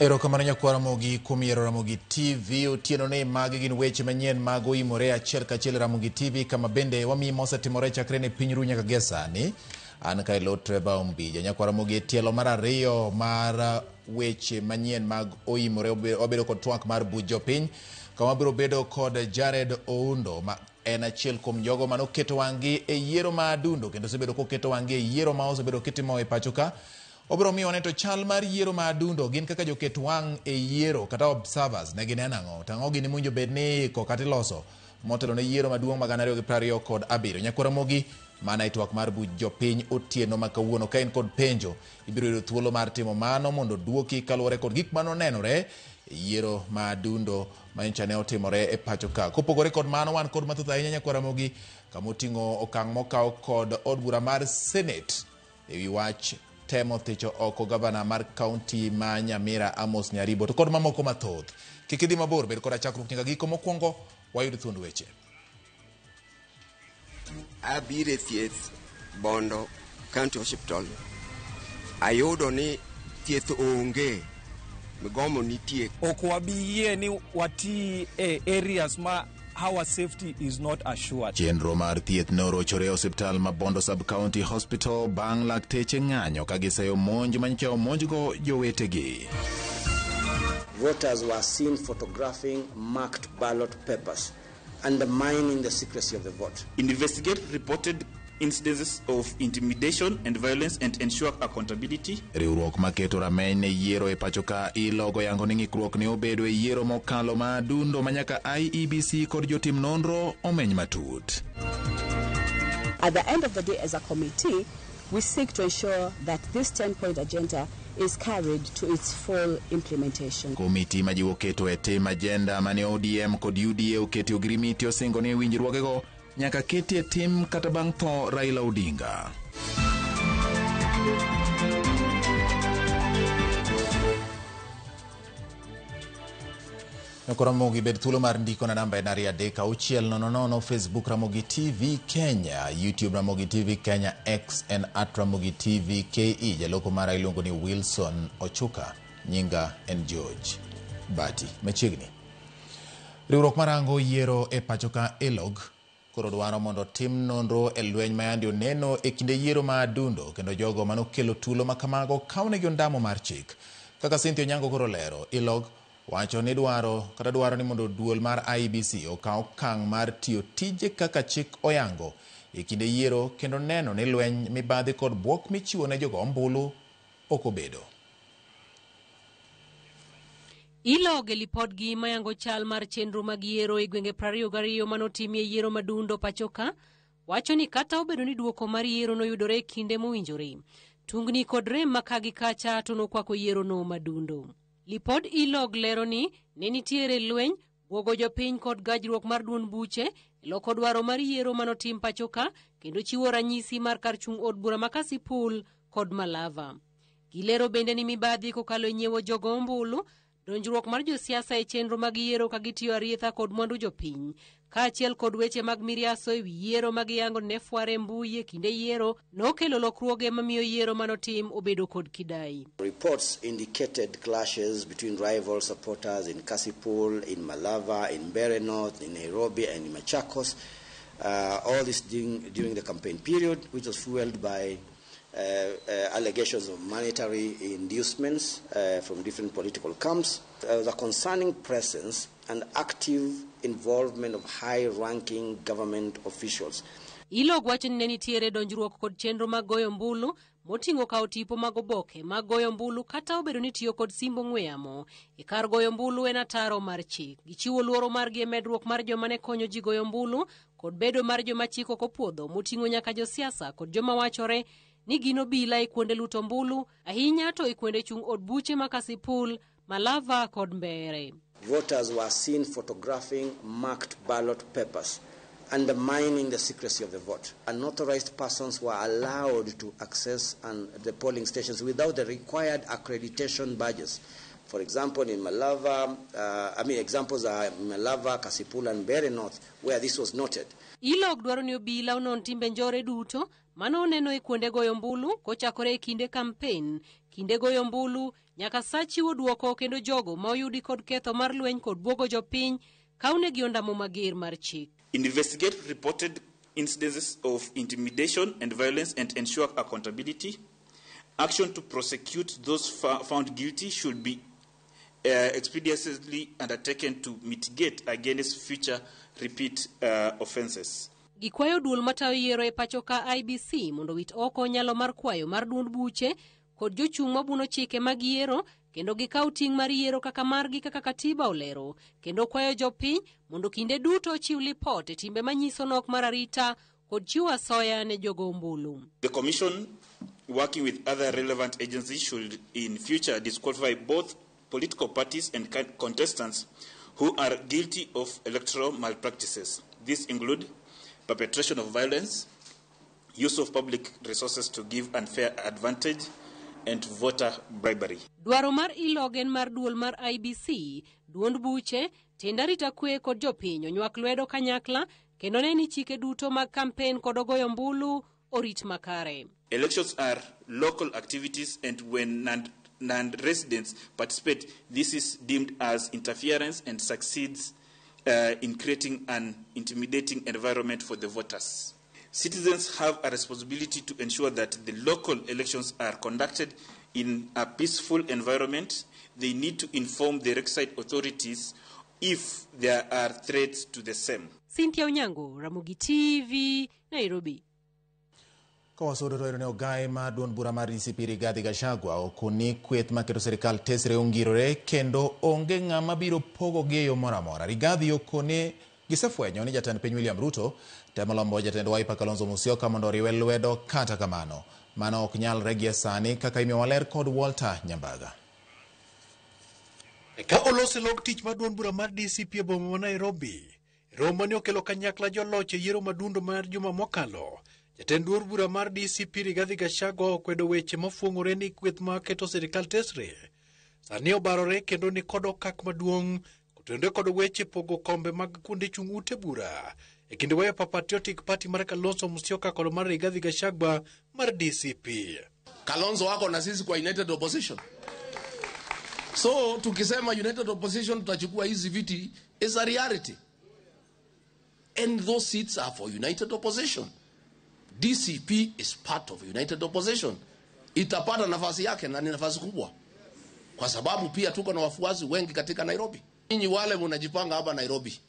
Erokamano nyakwara Ramogi kuom yiero Ramogi TV. Otieno ni magi gin weche manyien mag oimore achiel kachiel Ramogi TV, kama bende wamiyi mosetimore chakre ne piny ru nyaka gie sani. An ka ilo Trevor Ombija. Nyakwara Ramogi tielo mar ariyo mar weche manyien mag oimore wabedo kod twak mar buch jopiny, kama biro bedo kod Jared Oundo ma en achiel kuom jogo manoketo wang'gi e yiero ma adundo, kendo osebedo koketo wang'gi e yiero ma osebedo kitimo e pacho ka. Obro miyo ne to chal mar yiero ma adundo gin kaka joket wang' e yiero kata observers ne gineno ang'o. Tang'o gini munjo bed ni kokati loso motelo ne yiero maduong' ma 2027. Nyakwara Ramogi mana e twak mar buch jopiny otieno ma kawuono. Ka in kod penjo ibiro yudo thuolo mar timo mano mondo duoki kaluwore kod gik manonenore e yiero ma adundo ma nyocha ne otimore e pacho ka. Kopogore kod mano, wan kod mathoth ahinya Nyakwara Ramogi, kama oting'o okang' mokaw kod od bura mar Senate ewi wach temo thicho oko gavana mar kaunti ma Nyamira Amos Nyaribo, to kod mamoko mathoth. Kik idhi mabor, bed kod chakruok nyaka giko. Mokwongo wayud thuond weche. Abire thieth Bondo County Hospital. Ayudo ni thieth onge, migomo nitie. Ok wabiyie ni wati e areas ma our safety is not assured. Chenro mar thieth norochore e osiptal ma Bondo Sub-County Hospital bang' lakteche ng'anyo ka giseyo monj manyicha omonjgo jowetegi. Voters were seen photographing marked ballot papers, undermining the secrecy of the vote. Investigate reported incidences of intimidation and violence and ensure accountability. Riwruok maketo rameny ne yiero e pacho ka ilogo yango ni ng'ikruok ne obedo e yiero mokalo ma adundo manyaka IEBC kod jotim nonro omeny matut. At the end of the day, as a committee, we seek to ensure that this 10-point agenda is carried to its full implementation. Komiti majiwo keto e tim agenda mane ODM kod UDA oketi ogirimiti osingo ni winjruogego nyaka keti e tim kata bang' tho Raila Odinga. Nyakwara Ramogi, bed thuolo mar ndiko na namba e 300 Facebook Ramogi TV Kenya, YouTube Ramogi TV Kenya, X and at Ramogi TV KE. Jaloko mara iluongo ni Wilson Ochuka, nyinga en George Bati. Machiegni riwruok marango yiero e pacho ka ELOG koro dwaro mondo tim nonro e lweny ma yandi oneno e kinde yiero ma adundo, kendo jogo manokelo tulo makamago kawnegi ondamo mar chik. Kaka Cynthia Onyango koro lero, ELOG wacho ni dwaro ni mondo duol mar IEBC okaw okang' mar tiyo tije kaka chik oyango e kinde yiero, kendo neno ni lweny, mibadhi kod bwok michiwo ne jogo ombulu ok obedo. ELOG lipodgi mayango chal mar chenro mag yiero e gwenge 22 manotimie yiero madundo pachoka wacho ni kata obedo ni duoko mar yiero noyudore e kinde mowinjore, tungni kod rem makagi kacha to nokwako yiero no madundo. Lipod ELOG lero ni ne nitiere lweny, bwogo jopiny kod gajruok mar duond buche loko dwaro mar yiero manotim pachoka, kendo chiwo ranyisi mar kar chung' od bura ma Kasipul kod Malava. Gilero bende ni mibadhi kokalo e nyiewo jogo ombulu, donjruok mar josiasa e chenro mag yiero ka gitiyo arietha kod mwandu jopiny, kaachiel kod weche mag miriaso ewi yiero mag yango ne fware mbui e kinde yiero nokelo lokruoge mamiyo yiero manotim obedo kod kidai. Reports indicated clashes between rival supporters in Kasipul, in Malava, in Mbeere North, in Nairobi, and in Machakos. All this during the campaign period, which was fueled by allegations of monetary inducements from different political camps. There was a concerning presence and active involvement of high-ranking government officials. ELOG wacho ni ne nitiere donjruok kod chenro mag goyo mbulu moting'o kawo tipo mag oboke mag goyo mbulu, kata obedo ni tiyo kod simbo ng'we yamo e kar goyo mbulu en ataro mar chik. Gichiwo luoro margi e medruok mar joma ne konyo ji goyo mbulu kod bedo mar joma chik ok opuodho, moting'o nyaka josiasa kod joma wachore ni gino bila e kuonde luto mbulu, ahinya to e kuonde chung' od buche ma Kasipul, Malava kod Mbeere. Voters were seen photographing marked ballot papers, undermining the secrecy of the vote. Unauthorized persons were allowed to access the polling stations without the required accreditation badges. For example, in Malava, examples are Malava, Kasipul, and Mbeere North, where this was noted. ELOG dwaro ni obila onon timbe njore duto mano oneno e kuonde goyo ombulu kochakore e kinde kampen, kinde goyo ombulu nyaka sa chiwo duoko kendo jogo ma oyudi kod ketho mar lweny kod bwogo jopiny kaunegi ondamo mager mar chik. Investigate reported incidences of intimidation and violence and ensure accountability. Action to prosecute those found guilty should be expeditiously undertaken to mitigate against future repeat offences. Gikwayo duol matayo yiero e pacho ka IBC mondo wit oko nyalo mar kwayo mar duond buche kod jochung' mabuno chike mag yiero kendo gikaw ting' mar yiero kaka margi kaka katiba olero, kendo kwayo jopiny mondo kinde duto chiw lipot e timbe manyiso nok mar arita kod chiwo asoya ne jogo ombulu. The Commission, working with other relevant agencies, should in future disqualify both political parties and contestants who are guilty of electoral malpractices. These include perpetration of violence, use of public resources to give unfair advantage, and voter bribery. Dwaro mar ilogen mar duol mar IBC, duond buche, tenda rita kwe kod jopiny onywak lwedo kanyakla kendo ne ni chike duto mag kampen kod ogoyo ombulu orit makare. Elections are local activities, and when non-residents participate, this is deemed as interference and succeeds in creating an intimidating environment for the voters. Citizens have a responsibility to ensure that the local elections are conducted in a peaceful environment. They need to inform the requisite authorities if there are threats to the same. Cynthia Onyango, Ramogi TV, Nairobi. Kawasodo to ne ogai ma duond bura mar DCP Rigathi Gachagua okoni kweth maketo serikal tesre ongirore kendo onge ng'ama biro pogo geyo moramora. Rigathi okone gisefwenyo ni jatend piny William Ruto temo lombo jatend Wiper Kalonzo Musyoka mondo oriwe lwedo, kata kamano mano ok nyalre gi sani kaka imiyo waler kod Walter Nyambaga. Ka olose log tich ma duond bura mar DCP e boma ma Nairobi, romo ne okelo kanyakla joloch e yiero madundo mar juma mokalo. Jatend duond bura mar DCP Rigathi Gachagua okwedo weche mafuong'ore ni kweth ma keto serikal tesre sani obarore kendo ni kod okak maduong' kotende kod weche pogo kombe mag kuonde chung' ute bura e kinde Wiper Patriotic Party mar Kalonzo Musyoka kod mar Rigathi Gachagua mar DCP. Kalonzo wako na sisi kwa United Opposition. So tukisema United Opposition tutachukua hizi viti is a reality. And those seats are for United Opposition. DCP is part of United Opposition. Itapata nafasi yake na ni nafasi kubwa. Kwa sababu pia tuko na wafuasi wengi katika Nairobi. Ninyi wale mnajipanga hapa Nairobi,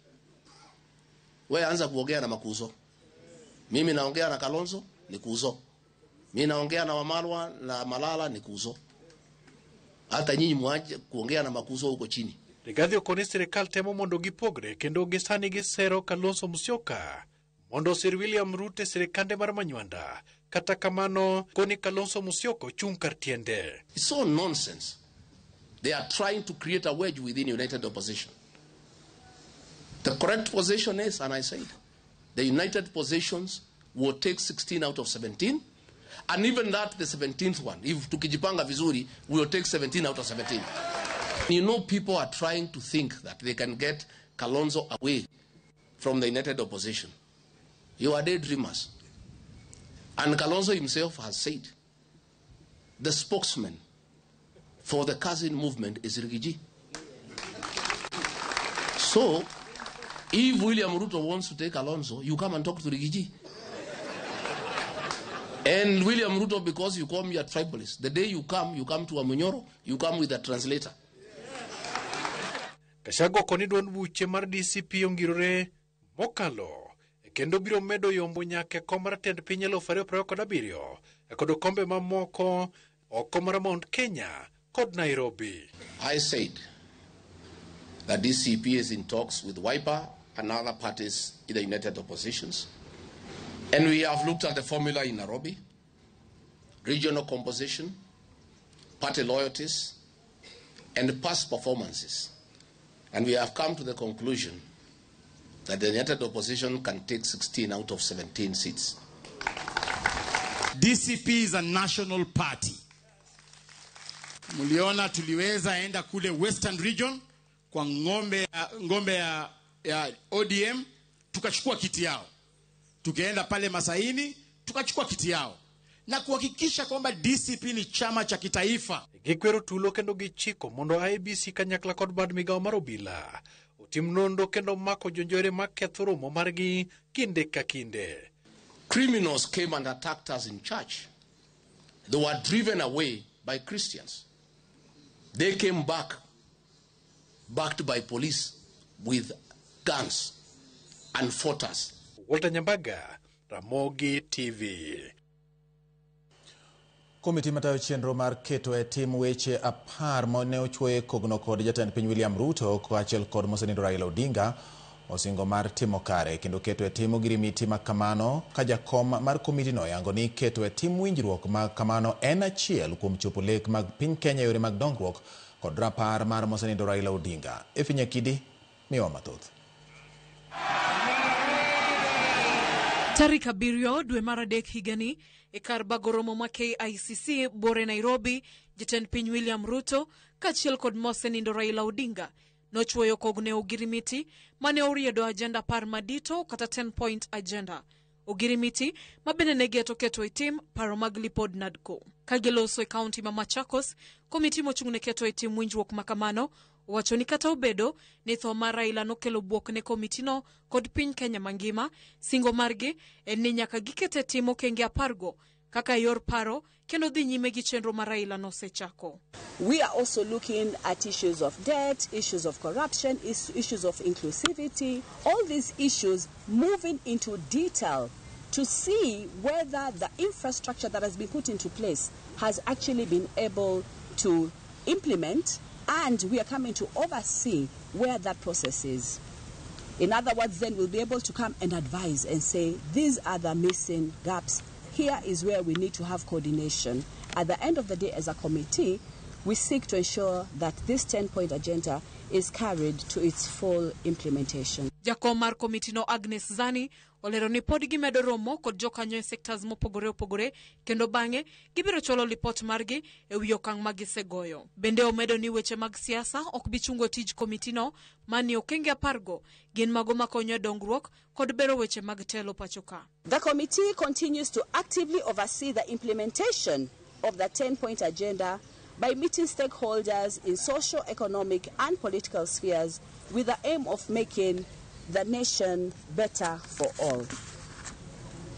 wewe anza kuongea na Makuzo. Mimi naongea na Kalonzo ni Kuzo. Mimi naongea na Wamalwa na Malala ni Kuzo. Hata nyinyi mwaje kuongea na Makuzo huko chini. Rigathi okoni serikal temo mondo gipogre kendo gisani gisero Kalonzo Musyoka mondo Sir William Ruto serikande mar manywanda, kata kamano koni Kalonzo Musyoka chung kar tiende. It's so nonsense. They are trying to create a wedge within United Opposition. The correct position is, and I said, the United Positions will take 16 out of 17, and even that, the 17th one, if tukijipanga vizuri, we will take 17 out of 17. You know, people are trying to think that they can get Kalonzo away from the United Opposition. You are daydreamers. And Kalonzo himself has said, the spokesman for the cousin movement is Rigiji. So, if William Ruto wants to take Kalonzo, you come and talk to Rigiji. And William Ruto, because you call me a tribalist, the day you come to Amunyoro, you come with a translator. Gachagua koni duond buche mar DCP ongirore mokalo kendo biro medo yombo nyake komara tend piny 2027 kod kombe mamoko oko mar Mount Kenya kod Nairobi. I said that DCP is in talks with Wiper and other parties in the United Oppositions, and we have looked at the formula in Nairobi, regional composition, party loyalties, and past performances. And we have come to the conclusion that the United Opposition can take 16 out of 17 seats. DCP is a national party. Muliona tuliweza enda kule Western Region kwa ngombe ya ODM, tukachukua kiti yao. Tukaenda pale Masaini, tukachukua kiti yao na kuhakikisha kwamba DCP ni chama cha kitaifa. Gikwero tulo kendo gichiko mondo IEBC kanyakla kod bad migao mar obila otim nonro kendo mako jonjore maketho romo margi kinde ka kinde. Criminals came and attacked us in church. They were driven away by Christians. They came back, backed by police with guns and fought us. Walter Nyambaga, Ramogi TV. Komiti matayo chenro mar keto e tim weche 10 mane ochwoye kogno kod jatend piny William Ruto kaachiel kod mosenindo Raila Odinga osingo mar timo kare kendo keto e tim ogirimiti ma kamano ka jakom mar komiti no yango ni keto e tim winjruok ma kamano en achiel kuom chopo lek mag piny Kenya yore mag dongruok kod rapar mar mosenindo Raila Odinga. Efinya Kidi miwa mathoth. Tarik 7 dwe mar adek higani e kar bagoromo ma KICC bore Nairobi, jatend piny William Ruto kaachiel kod mosenindo Raila Odinga nochwoyo kogne ogirimiti mane oriedo agenda par madito kata 10-point agenda. Ogirimiti mabende negeto keto itim paro mag lipod NADCO. Kagiloso e kaunti ma Machakos, komiti mochung'ne keto itim winjruok makamano wacho ni kata obedo ni tho mar Raila nokelo buok ne komiti no kod piny Kenya mangima, singo margi en ni nyaka gikete timo okenge 10 kaka yor paro kendo dhi nyime gi chenro mar Raila nosechako. We are also looking at issues of debt, issues of corruption, issues of inclusivity, all these issues moving into detail to see whether the infrastructure that has been put into place has actually been able to implement, and we are coming to oversee where that process is. In other words, then we'll be able to come and advise and say, these are the missing gaps. Here is where we need to have coordination. At the end of the day, as a committee, we seek to ensure that this 10-point agenda is carried to its full implementation. Jakom mar komiti no Agnes Zani olero ni pod gimedo romo kod jokanyo e sectors mopogore opogore kendo bang'e gibiro cholo lipot margi e wi okang' ma gisegoyo. Bende omedo ni weche mag siasa ok bi chungo tij komiti no mani okenge 10 gin mago makonyo dongruok kod bero weche mag telo pachoka. The committee continues to actively oversee the implementation of the 10-point agenda by meeting stakeholders in socio-economic and political spheres with the aim of making the nation better for all.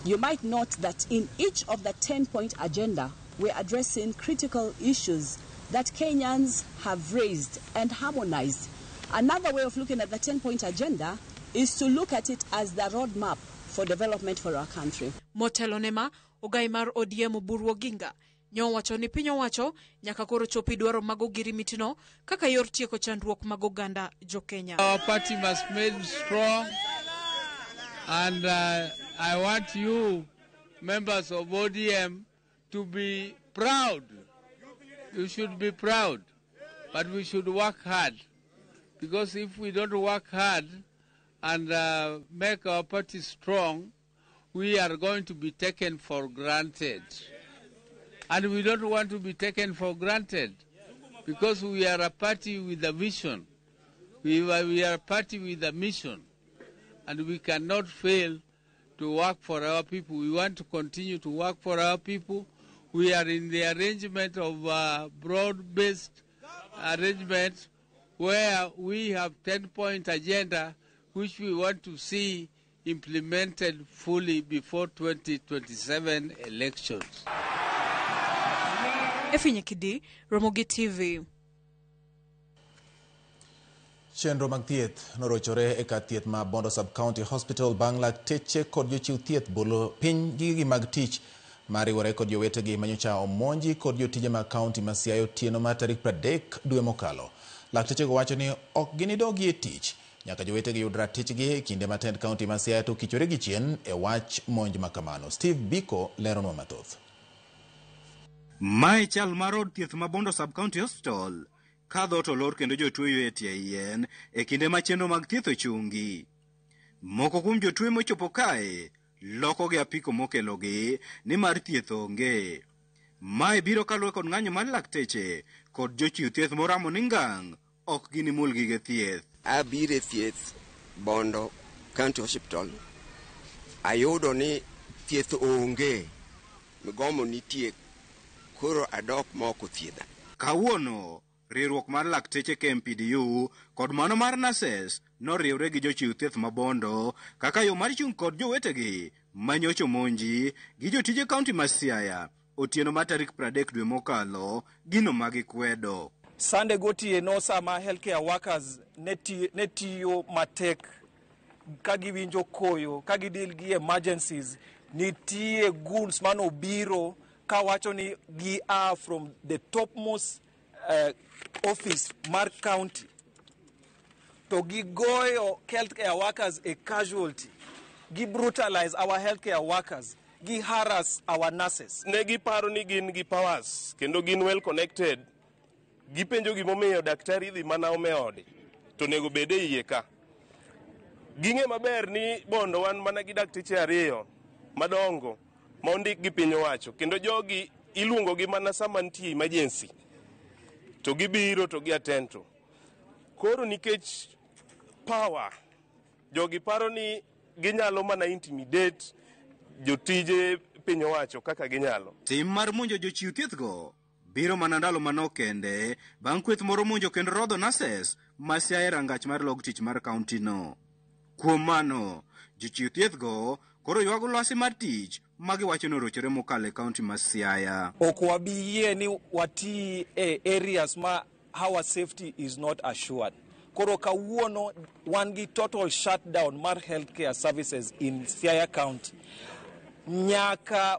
You might note that in each of the 10-point agenda, we're addressing critical issues that Kenyans have raised and harmonized. Another way of looking at the 10-point agenda is to look at it as the roadmap for development for our country. Motelo nema ogai mar ODM Oburu Oginga nyo wacho ni piny owacho nyaka koro chopi dwaro mag ogirimiti no kaka yor tieko chandruok mag oganda jo Kenya. Our party must be made strong, and I want you members of ODM to be proud. You should be proud, but we should work hard, because if we don't work hard and make our party strong, we are going to be taken for granted. And we don't want to be taken for granted, because we are a party with a vision. We are a party with a mission, and we cannot fail to work for our people. We want to continue to work for our people. We are in the arrangement of broad-based arrangement where we have 10-point agenda which we want to see implemented fully before 2027 elections. Efinya Kidi, Ramogi TV. Chenro mag thieth norochore e kar thieth ma Bondo Sub-County Hospital bang' lakteche kod jochiw thieth bolo piny gigi mag tich mariwore kod jowetegi manyocha omonji kod jotije mag kaunti ma Siaya otieno mar tarik 30 dwe mokalo. Laktechego wacho ni ok ginidogi e tich nyaka jowetegi yud ratichgi e kinde ma tend kaunti ma Siaya to kichore gi chien e wach monj makamano. Steve Biko leronwa mathoth. Mae chal mar od thieth ma Bondo Sub-County Hospital kadho to lor kendo jotuo e tie yien e kinde ma chenro mag thieth ochungi. Moko kuom jotuo mochopo kae loko gi apiko mokelogi ni mar thieth onge. Mae biro kaluwe kod ng'anyo mar lakteche kod jochiw thieth moramo ni ngang' ok ginimul gige thieth. Abire thieth Bondo County Hospital. Ayudo ni thieth onge, migomo nitie, koro adok moko thiedha. Kawuono, riwruok mar lakteche KMPDU kod mano mar NASES noriwre gi jochiw thieth mabondo kaka yo mar chung' kod jowetegi manyocho monji gi jotije kaunti ma Siaya otieno mar tarik 30 dwe mokalo gino magikwedo. Sunday gotieno sama healthcare workers netiyo matek ka giwinjo koyo, ka gidil gi emergencies, nitie goons manobiro ka wacho ni gi are from the topmost office mar county to gigoyo healthcare workers a casualty, gi brutalize our healthcare workers, gi harass our nurses. Ne giparo ni gin gi powers kendo gin well connected. Gipenjo gimomiyo daktari dhi mana omeode to nego bede iye ka. Ging'e maber ni bondo wan mana gi dakteche ariyo madongo ma ondik gi piny owacho, kendo jogi iluongo gi mana sama nitie emergency to gibiro to giatento. Koro nikech power, jogi paro ni ginyalo mana intimidate jotije piny owacho kaka ginyalo. Tim mar monjo jochiw thiethgo biro mana ndalo manok kende bang' kweth moro monjo kendo rodho NASES ma Siaya e rangach mar log tich mar kaunti no. Kuom mano, jochiw thiethgo koro ywago lwasi mar tich ma giwacho ni orochore mokalo e kaunti ma Siaya. Ok wabi yie ni wati e areas ma our safety is not assured. Koro kawuono wan gi total shutdown mar healthcare services in Siaya County. Nyaka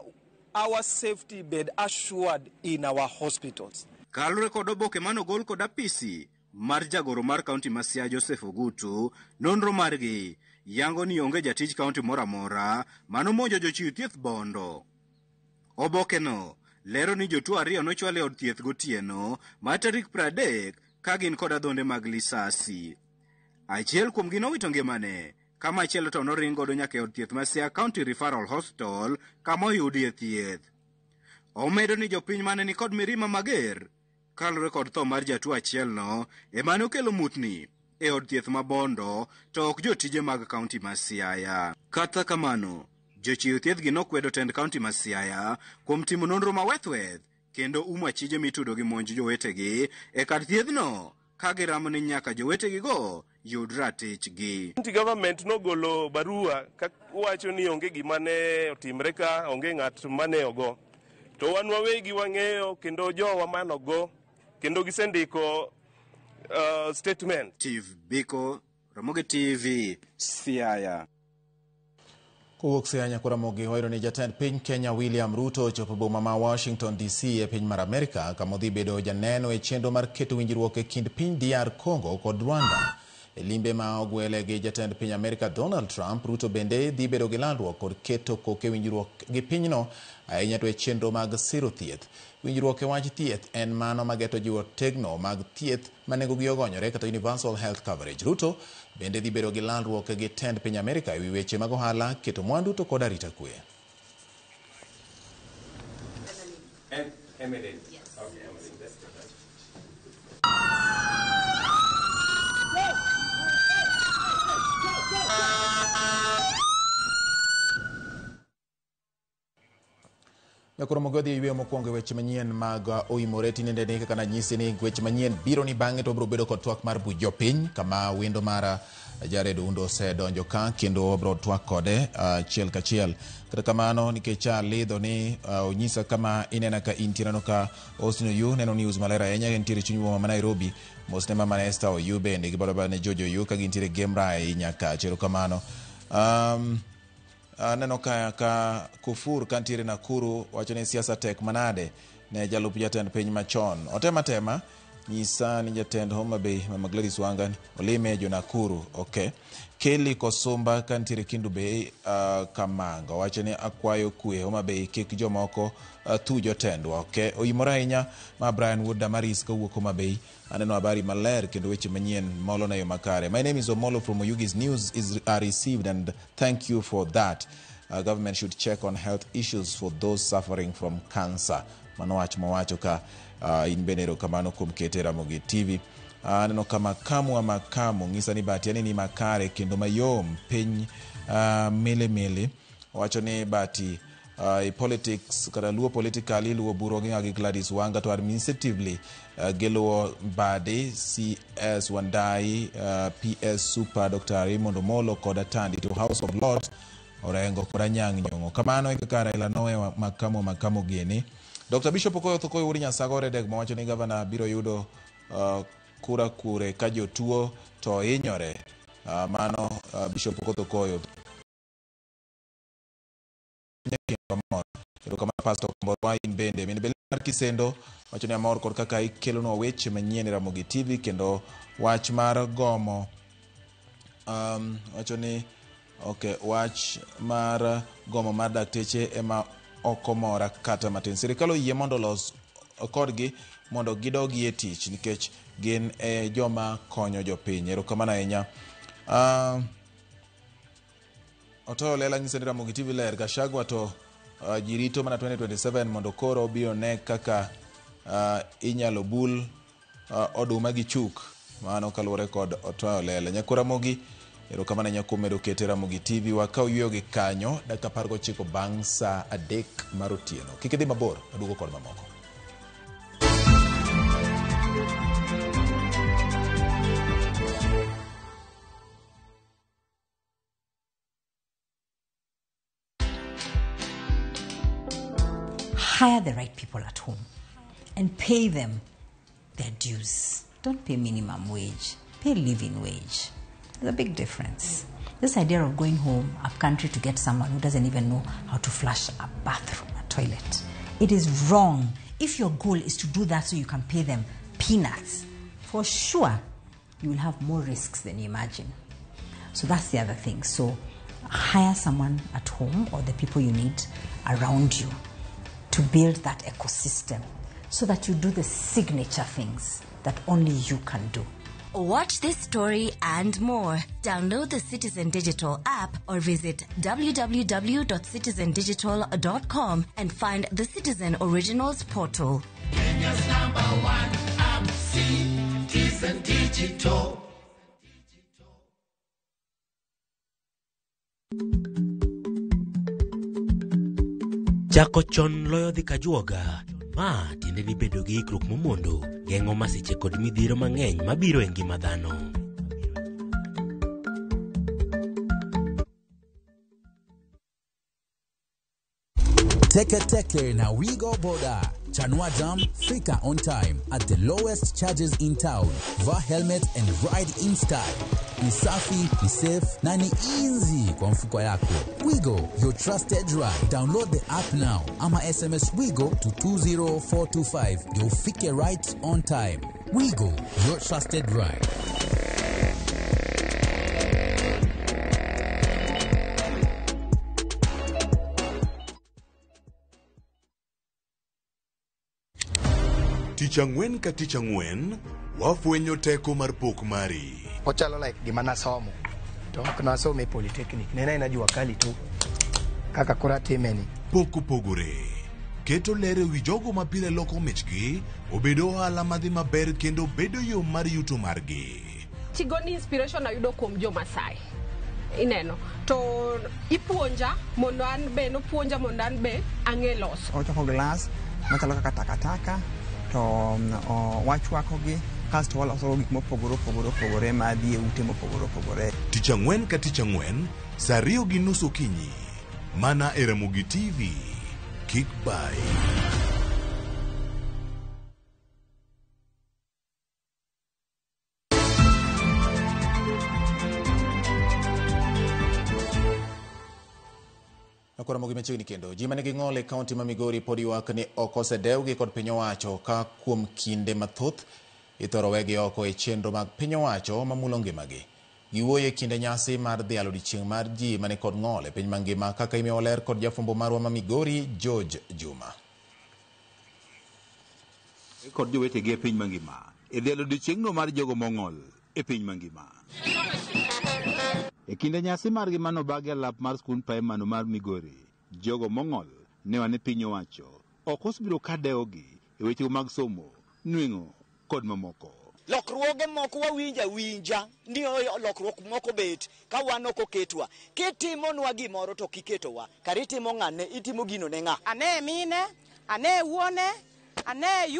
our safety bed assured in our hospitals. Kalure kod oboke manogol kod apisi mar jagoro mar kaunti ma Siaya Joseph Ogutu, nonro margi yango ni onge jatij kaunti moramora mano monjo jochiw thieth bondo. Oboke no lero ni jotuo ariyo nochwal e od thieth gotieno mar tarik 30 ka gin kod adhonde mag lisasi. Achiel kuom gi nowito ngimane, kama achiel to noring godo nyaka e od thieth ma Siaya County Referral Hospital kama oyudie thieth. Omedo ni jopiny mane ni kod mirima mager kalure kod tho mar jatuo achiel no ema nokelo mutni e od thieth ma bondo to ok jotije mag kaunti ma Siaya. Kata kamano, jochiw thieth gi nokwedo tend kaunti ma Siaya kuom timo nonro ma wethweth kendo umo achije mitudo gi monj jowetegi e kar thiethno ka giramo ni nyaka jowetegi go yud ratichgi. County government nogolo barua ka wacho ni onge gima ne otimre ka, onge ng'at mane ogo. To wan wawegi wang'eyo kendo jowa manogo kendo gisendiko statement. Steve Biko, Ramogi TV, Siaya. Kowuok Siaya nyaka Ramogi wayudo ni jatend piny Kenya William Ruto ochopo boma ma Washington DC e piny mar Amerika kama odhi bedo janeno e chenro mar keto winjruok e kind piny DR Congo kod Rwanda. E limbe ma ogwele gi jatend piny Amerika Donald Trump, Ruto bende dhi bedo gi landruok kod keto koke winjruok gi pinyno ahinya to e chenro mag siro thieth. Winjruok e wach thieth en mano mageto jiwo tegno mag thieth ma nengogi ogonyore kata universal health coverage. Ruto bende dhi bedo gi landruok gi tend piny Amerika e wi weche mag ohala, keto mwandu to kod arita kwe. Nyakoro mogodhi ywe mokwongo weche manyien mag oimore tinende ni kaka nanyisi ni weche manyien biro ni bang'e to biro bedo kod twak mar bujo piny kama wendo mara Jared Undo osedonjo ka kendo biro twak kode achiel kachiel. Kata kamano nikech lidho ni onyisa kama inena ka intirano ka Austin Oyu neno news malera ahinya entiere chuny boma ma Nairobi. Mosne mama Esther Oyu bende gi baba ne Jojo Oyu ka gintiere Gemra ahinya ka chero kamano. Neno ka Kufur kantiere Nakuru wacho ni siasa tek manade ne jalup jatend piny machon. Otema nyisa ni jatend Homa Bay Mama Gladys Wanga olime jo Nakuru. Okay. Kelly Kosumba kantiere Kindu Bay Kamanga wacho ni akwayo kwe Homa Bay kik jomoko tu jotendwa. Okay. Oimore ahinya ma Brian Wood Damaris kawuok Homa Bay. Aneno habari maler kendo weche manyien molo na yo makare. My name is Omolo from Oyugis. News are received and thank you for that. Government should check on health issues for those suffering from cancer. Manowach mawacho ka in benero kamano kumkete Ramogi TV. Aneno kama makamu ngisa ni bati yani ni makare kendo mayom piny mele wacho ni bati politics kata luo politically luo buro gi Gladys Wanga to administratively geluo Mbadi, CS Wandai, PS Super Dr. Raymond Omolo kod Atandi to House of Lords Orengo kod Anyang' Nyong'o. Kamano e kaka Raila noweyo makamo gini. Dr. Bishop Okoyo Thokoyo uri Nyasagore deg mawacho ni gavana biro yudo kure ka jotuo to hinyore. Mano Bishop Okoyo Thokoyo. Kama Pastor Mborwa Imbende min belar kisendo wacho ni amor kod kaka ikelonwa weche manyien e Ramogi TV kendo wach mar gomo wacho ni wach mar gomo mar dakteche ema okomora kata matin. Sirikal oyie mondo los kodgi mondo gidogi e tich nikech gin joma konyo jopiny. Erokamano ahinya. Otoyo lela nyise ni Ramogi TV ler Gachagua to jirito mana 2027 mondo koro biro ne kaka inyalo bul oduma gi chuk. Mano kaluwore kod Otoyo lela. Nyako Ramogi erokamano nyako medo kete Ramogi TV wakao yuyo gi kanyo dakika 19 bang' saa 3 mar otieno. Kik idhi mabor, aduogo kod mamoko. Hire the right people at home and pay them their dues. Don't pay minimum wage, pay living wage. There's a big difference. This idea of going home up country to get someone who doesn't even know how to flush a bathroom, a toilet, it is wrong. If your goal is to do that so you can pay them peanuts, for sure you will have more risks than you imagine. So that's the other thing. So hire someone at home or the people you need around you to build that ecosystem so that you do the signature things that only you can do. Watch this story and more. Download the Citizen Digital app or visit www.citizendigital.com and find the Citizen Originals portal. Kenya's #1 app, Citizen Digital. Chako chon loyo dhi kajuoga. Ma tiende ni bedo gi ikruok momondo, geng'o masiche kod midhiero mang'eny mabiro e ngima dhano. Teke na Wigo Boda. Chanua Jam, fika on time at the lowest charges in town. Vaa helmet and ride in style. Ni safi, ni safe, na ni easy kwa mfuko yako. Wigo, your trusted ride. Download the app now. Ama SMS Wigo to 20425. You'll fike right on time. Wigo, your trusted ride. Tich ang'wen ka tich ang'wen, wafwenyo teko mar pok mari. Ochalo like gima nasomo. To ok nasomo e polytechnic. Nena inajua kali tu. Kaka kura timeni. Pok opogore. Keto lere wi jogo mapile loko michgi, obedo ohala madhi maber kendo bedo yo mar yuto margi. Tigoni inspiration ayudo kuom jo Masai. Ineno. To ipuonja mondo an be no puonja mondo an be ang'e loso. Ochoko glass, machalo kaka takataka. To wachwakogi kasto waloso gik mopogore madhi e ute mopogore. Tich ang'wen ka tich ang'wen, saa 2:30 okinyi. Mana e Ramogi TV. Kik bai. Nakora Ramogi machiegni kendo. Ji mane ging'ol e kaunti ma Migori pod ywak ni ok osedewgi kod piny owacho ka kuom kinde mathoth ithoro wegi oko e chenro mag piny owacho mamulo ngimagi. Giwuoyo e kinde nyasi mar dhialo odiechieng' mar ji mane kod ng'ol e piny mangima kaka imiyo ler kod jafwambo marwa ma Migori George Juma. Kod jowetegi e piny mangima e dhialo odiechieng'no mar jogo mong'ol e piny mangima. E kinde nyasi margi manobagi e lap mar skul primary mar Migori, jogo mong'ol ne wane piny owacho ok osebiro kadewogi e weche mag somo, nweng'o kod mamoko. lokruoge moko winja ni lokruok moko bet ka wan ok oketwa kitimonwa gimoro to kiketowa kare itimo ng'ane itimo gino ne ng'a ane mine ane wuone ane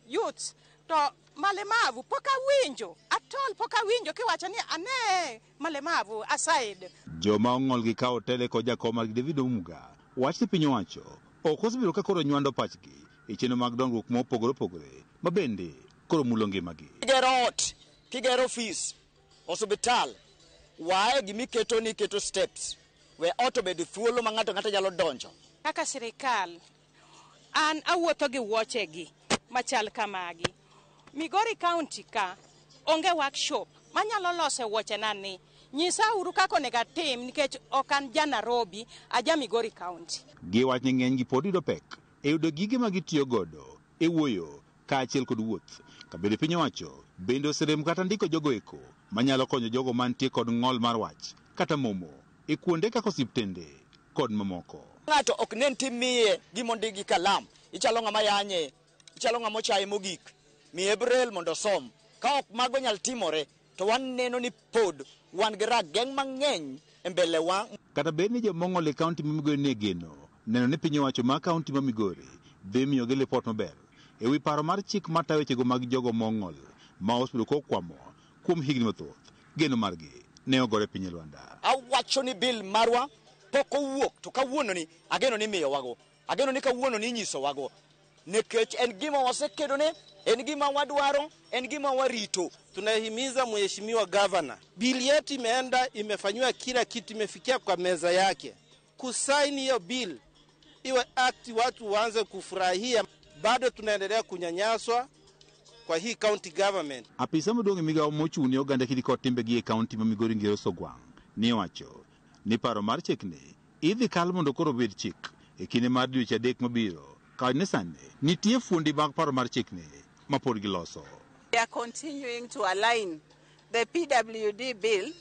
youth to malemavu poka winjo atol poka winjo kiwacho ni ane malemavu aside joma ong'ol gi kawo tele ko jakom mar David Omuga wach ni piny owacho ok osebiro ka koro nywando pachgi e chenro mag dongruok mopogore opogore ma bende koro mulo ngimagi. Kigero ot, kigero ofis, osiptal, wae gimiketo ni keto steps we ot obed thuolo ma ng'ato nyalo donjo. Kaka sirikal an awuotho gi wuochegi machal kamagi. Migori County ka onge workshop manyalo lose wuoche nani. Nyisa uru kako negatim nikech okan ja Nairobi aja Migori County. Gi wach ni ng'eny gi pod yudo pek e yudo gige ma gitiyo godo e wuoyo kaachiel kod wuoth. Kabede piny owacho bende oserem kata ndiko jogo eko manyalo konyo jogo mantie kod ng'ol mar wach kata momo e kuonde kaka osiptende kod mamoko. Ng'ato ok nen timiye gimondi gi kalam ichalo ng'ama yanye ichalo ng'ama ochaye mogik miye brel mondo som ka ok mago nyal timore to wan neno ni pod wan gi rageng' mang'eny e mbele wa. Kata bed ni jomong'ol e kaunti ma Migori ne geno neno ni piny owacho ma kaunti ma Migori dhi miyo gi lipot maber e wi paro mar chik matayo wechego mag jogo mong'ol ma osebedo kokwamo kuom higni mathoth geno margi ne ogore piny e Rwanda. Awacho ni bil marwa pok owuok to kawuono ni ageno ni miyo wago ageno ni kawuono ni nyiso wago nikech en gima wasekedone en gima wadwaro en gima warito. Tunahimiza mheshimiwa governor, bili yetu imeenda imefanywa kila kitu imefikia kwa meza yake kusaini hiyo bill iwe act watu waanze kufurahia. Bado tunaendelea kunyanyaswa kwa hii county government. Apisa maduong' e migawo mochuni oganda kidi kod timbegi e kaunti ma Migori Ngero Sogwang' ni owacho ni paro mar chikni idhi kal mondo koro bed chik e kinde mar dweche 3 mabiro ka ne sani nitie fuondi mag paro mar chikni ma pod giloso. We are continuing to align the PWD bill,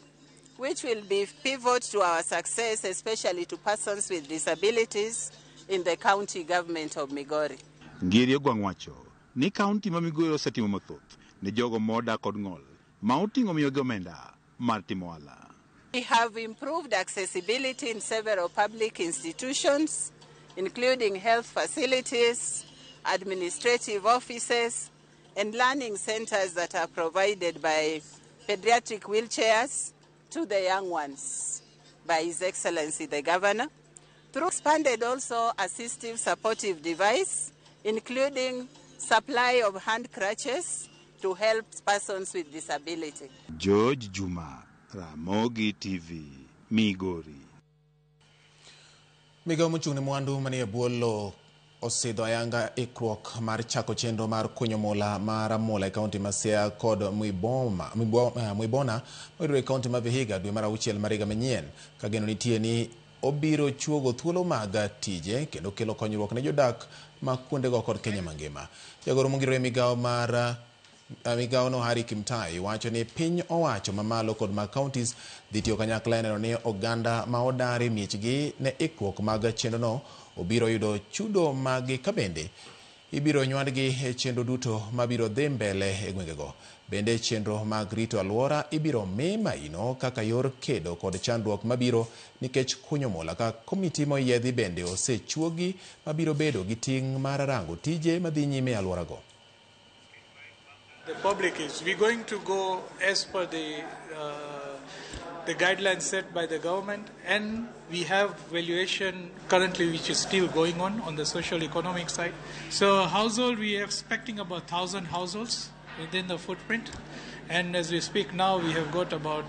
which will be pivot to our success, especially to persons with disabilities in the county government of Migori. Ngiri Ogwang' wacho ni kaunti ma Migori osetimo mathoth ne jogo modak kod ng'ol ma oting'o miyogi omenda mar timo ohala. We have improved accessibility in several public institutions, including health facilities, administrative offices, and learning centers that are provided by pediatric wheelchairs to the young ones by His Excellency the Governor. Through expanded also assistive supportive device, including supply of hand crutches to help persons with disability. George Juma, Ramogi TV, Migori. Migawo mochung'ne mwandu manie bwo lowo osidho ayanga ikruok mar chako chenro mar kunyo mula mar amula e kaunti ma Siaya kod Mwibona mayudore e kaunti ma Vihiga dwe mar 6 mar higa manyien ka geno nitie ni obiro chuogo thuolo mag tije kendo kelo konyruok ne jodak ma kuondego kod Kenya mangima. Jagoro mongirore e migawo no Harry Kimtai wacho ni piny owacho mamalo kod mag counties dhi tiyo kanyakla neno ni oganda ma odar e miechgi ne ikruok mag chenrono obiro yudo chudo mag kabende ibiro nywandgi e chenro duto mabiro dhi mbele e gwengego. Bende chenro mag rito alwora ibiro mi maino kaka yor kedo kod chandruok mabiro nikech kunyo mula ka komiti moyiedhi bende osechuogi mabiro bedo gi ting' mar rango tije madhi nyime e alworago. The public is. We're going to go as per the guidelines set by the government, and we have valuation currently which is still going on the social economic side. So household, we are expecting about 1,000 households within the footprint, and as we speak now we have got about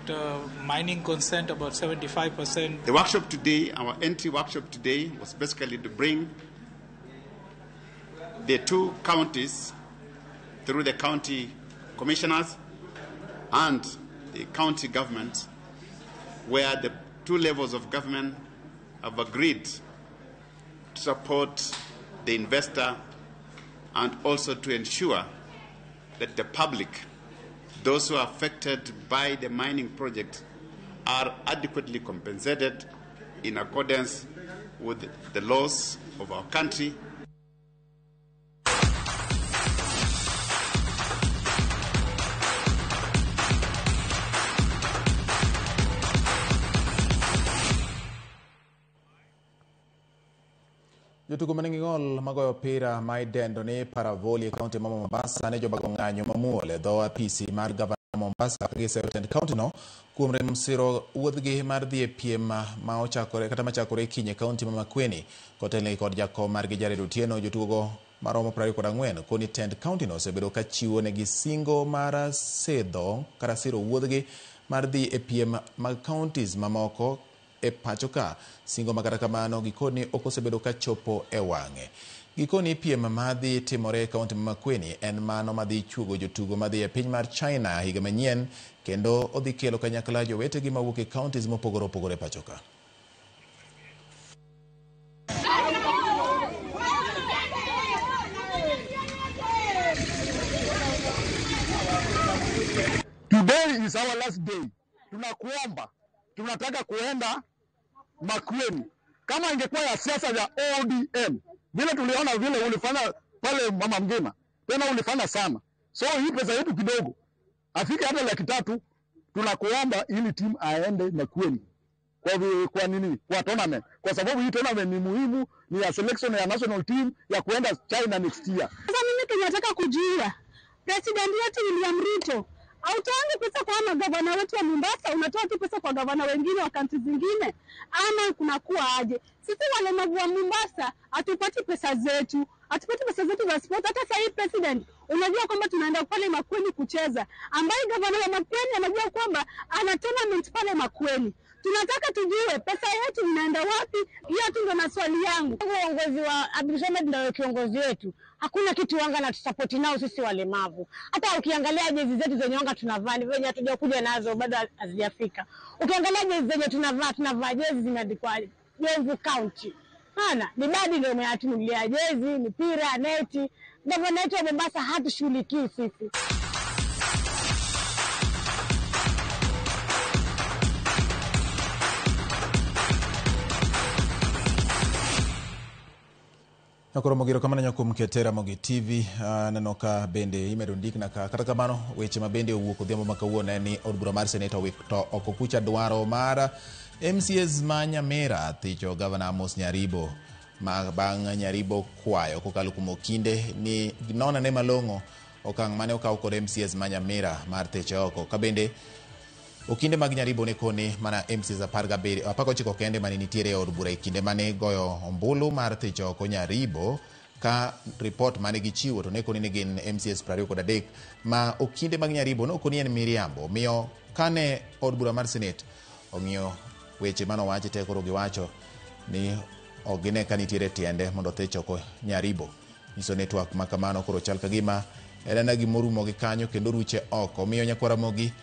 mining consent about 75%. The workshop today, our entry workshop today, was basically to bring the two counties through the county commissioners and the county government, where the two levels of government have agreed to support the investor and also to ensure that the public, those who are affected by the mining project, are adequately compensated in accordance with the laws of our country. Jotugo manigi ng'ol magoyo opira ma idendo ni Paravoli e kaunti ma Mombasa ne jobago ng'anyo mamuol e dho apisi mar gavana Mombasa kagiseyo tend kaunti no kuom rem siro wuodhgi mar dhi e piem ma chakore kinye kaunti ma Makueni kotelne kod jakom margi Jared Otieno. Jotugo maromo 24 koni tend kaunti no osebedo ka chiwo negi singo mar siro wuodhgi mar dhi e piem mag counties mamoko e pacho ka. Singo makata kamano gikoni ok osebedo ka chopo e wang'e. Gikoni piem madhi timore e kaunti ma Makueni en mano madhi chuogo jotugo madhi e piny mar China higa manyien, kendo odhi kelo kanyakla jowetegi mawuok e counties mopogore opogore e pacho ka. Today is our last day. Tunakuomba, tunataka kuenda Makueni. Kama ingekuwa ya siasa ya ODM, vile tuliona vile ulifanya pale mama mgema, tena ulifanya sana. So hii pesa yetu kidogo, afike hata 300,000, tunakuomba ili timu aende Makueni. Kwa nini? Kwa tournament. Kwa sababu hii tournament ni muhimu, ni ya selection ya national team ya kuenda China next year. Sasa mimi tunataka kujua President wetu William Ruto autoange pesa kwa magavana wetu wa Mombasa, unatoa tu pesa kwa gavana wengine wa kaunti zingine, ama kunakuwa aje? Sisi walemavu wa Mombasa hatupati pesa zetu, za sport. Hata sasa hii president unajua kwamba tunaenda pale Makueni kucheza, ambaye gavana wa Makueni anajua kwamba ana tournament pale Makueni. Tunataka tujue pesa yetu inaenda wapi. Hiyo tu ndio maswali yangu. Uongozi wa Abdul Ahmed ndio kiongozi wetu. Hakuna kitu wanga na tusapoti nao sisi walemavu. Hata ukiangalia jezi zetu zenye wanga tunavaa ni venye hatujakuja nazo bado hazijafika. Ukiangalia jezi zenye tunavaa jezi zimeandikwa Jomvu County. Ni badi ndio umeatunulia jezi, mipira, neti. Gavana wetu wa Mombasa hatushughulikii sisi. Nakoro giro kamano nyakum ketera mogi TV neno ka bende imedo ndik na kata kamano weche mabende owuok odhiambo ma kawuono en ni od bura mar Senate owito oko kucha dwaro mar MCAs ma Nyamira thicho gavana Amos Nyaribo bang' Nyaribo kwayo kokalo kuom okinde ni ginonane malong'o okang' mane okaw kod MCAs ma Nyamira mar thicho oko. Ka bende okinde mag Nyaribo ne koni mana MCAs 19 kende mane nitiere e od bura e kinde mane goyo ombulu mar thicho oko Nyaribo, ka report mane gichiwo to ne koni ni gin MCAs 23 ma okinde mag Nyaribo no koni en miriambo. Miyo kane od bura mar Senate ong'iyo weche mano wache te koro giwacho ni ogine ka nitiere tiende mondo thicho oko Nyaribo. Nyiso network makamano koro chal kagima elena gimorumo gi kanyo kendo ruche oko. Miyo nyakwara mogi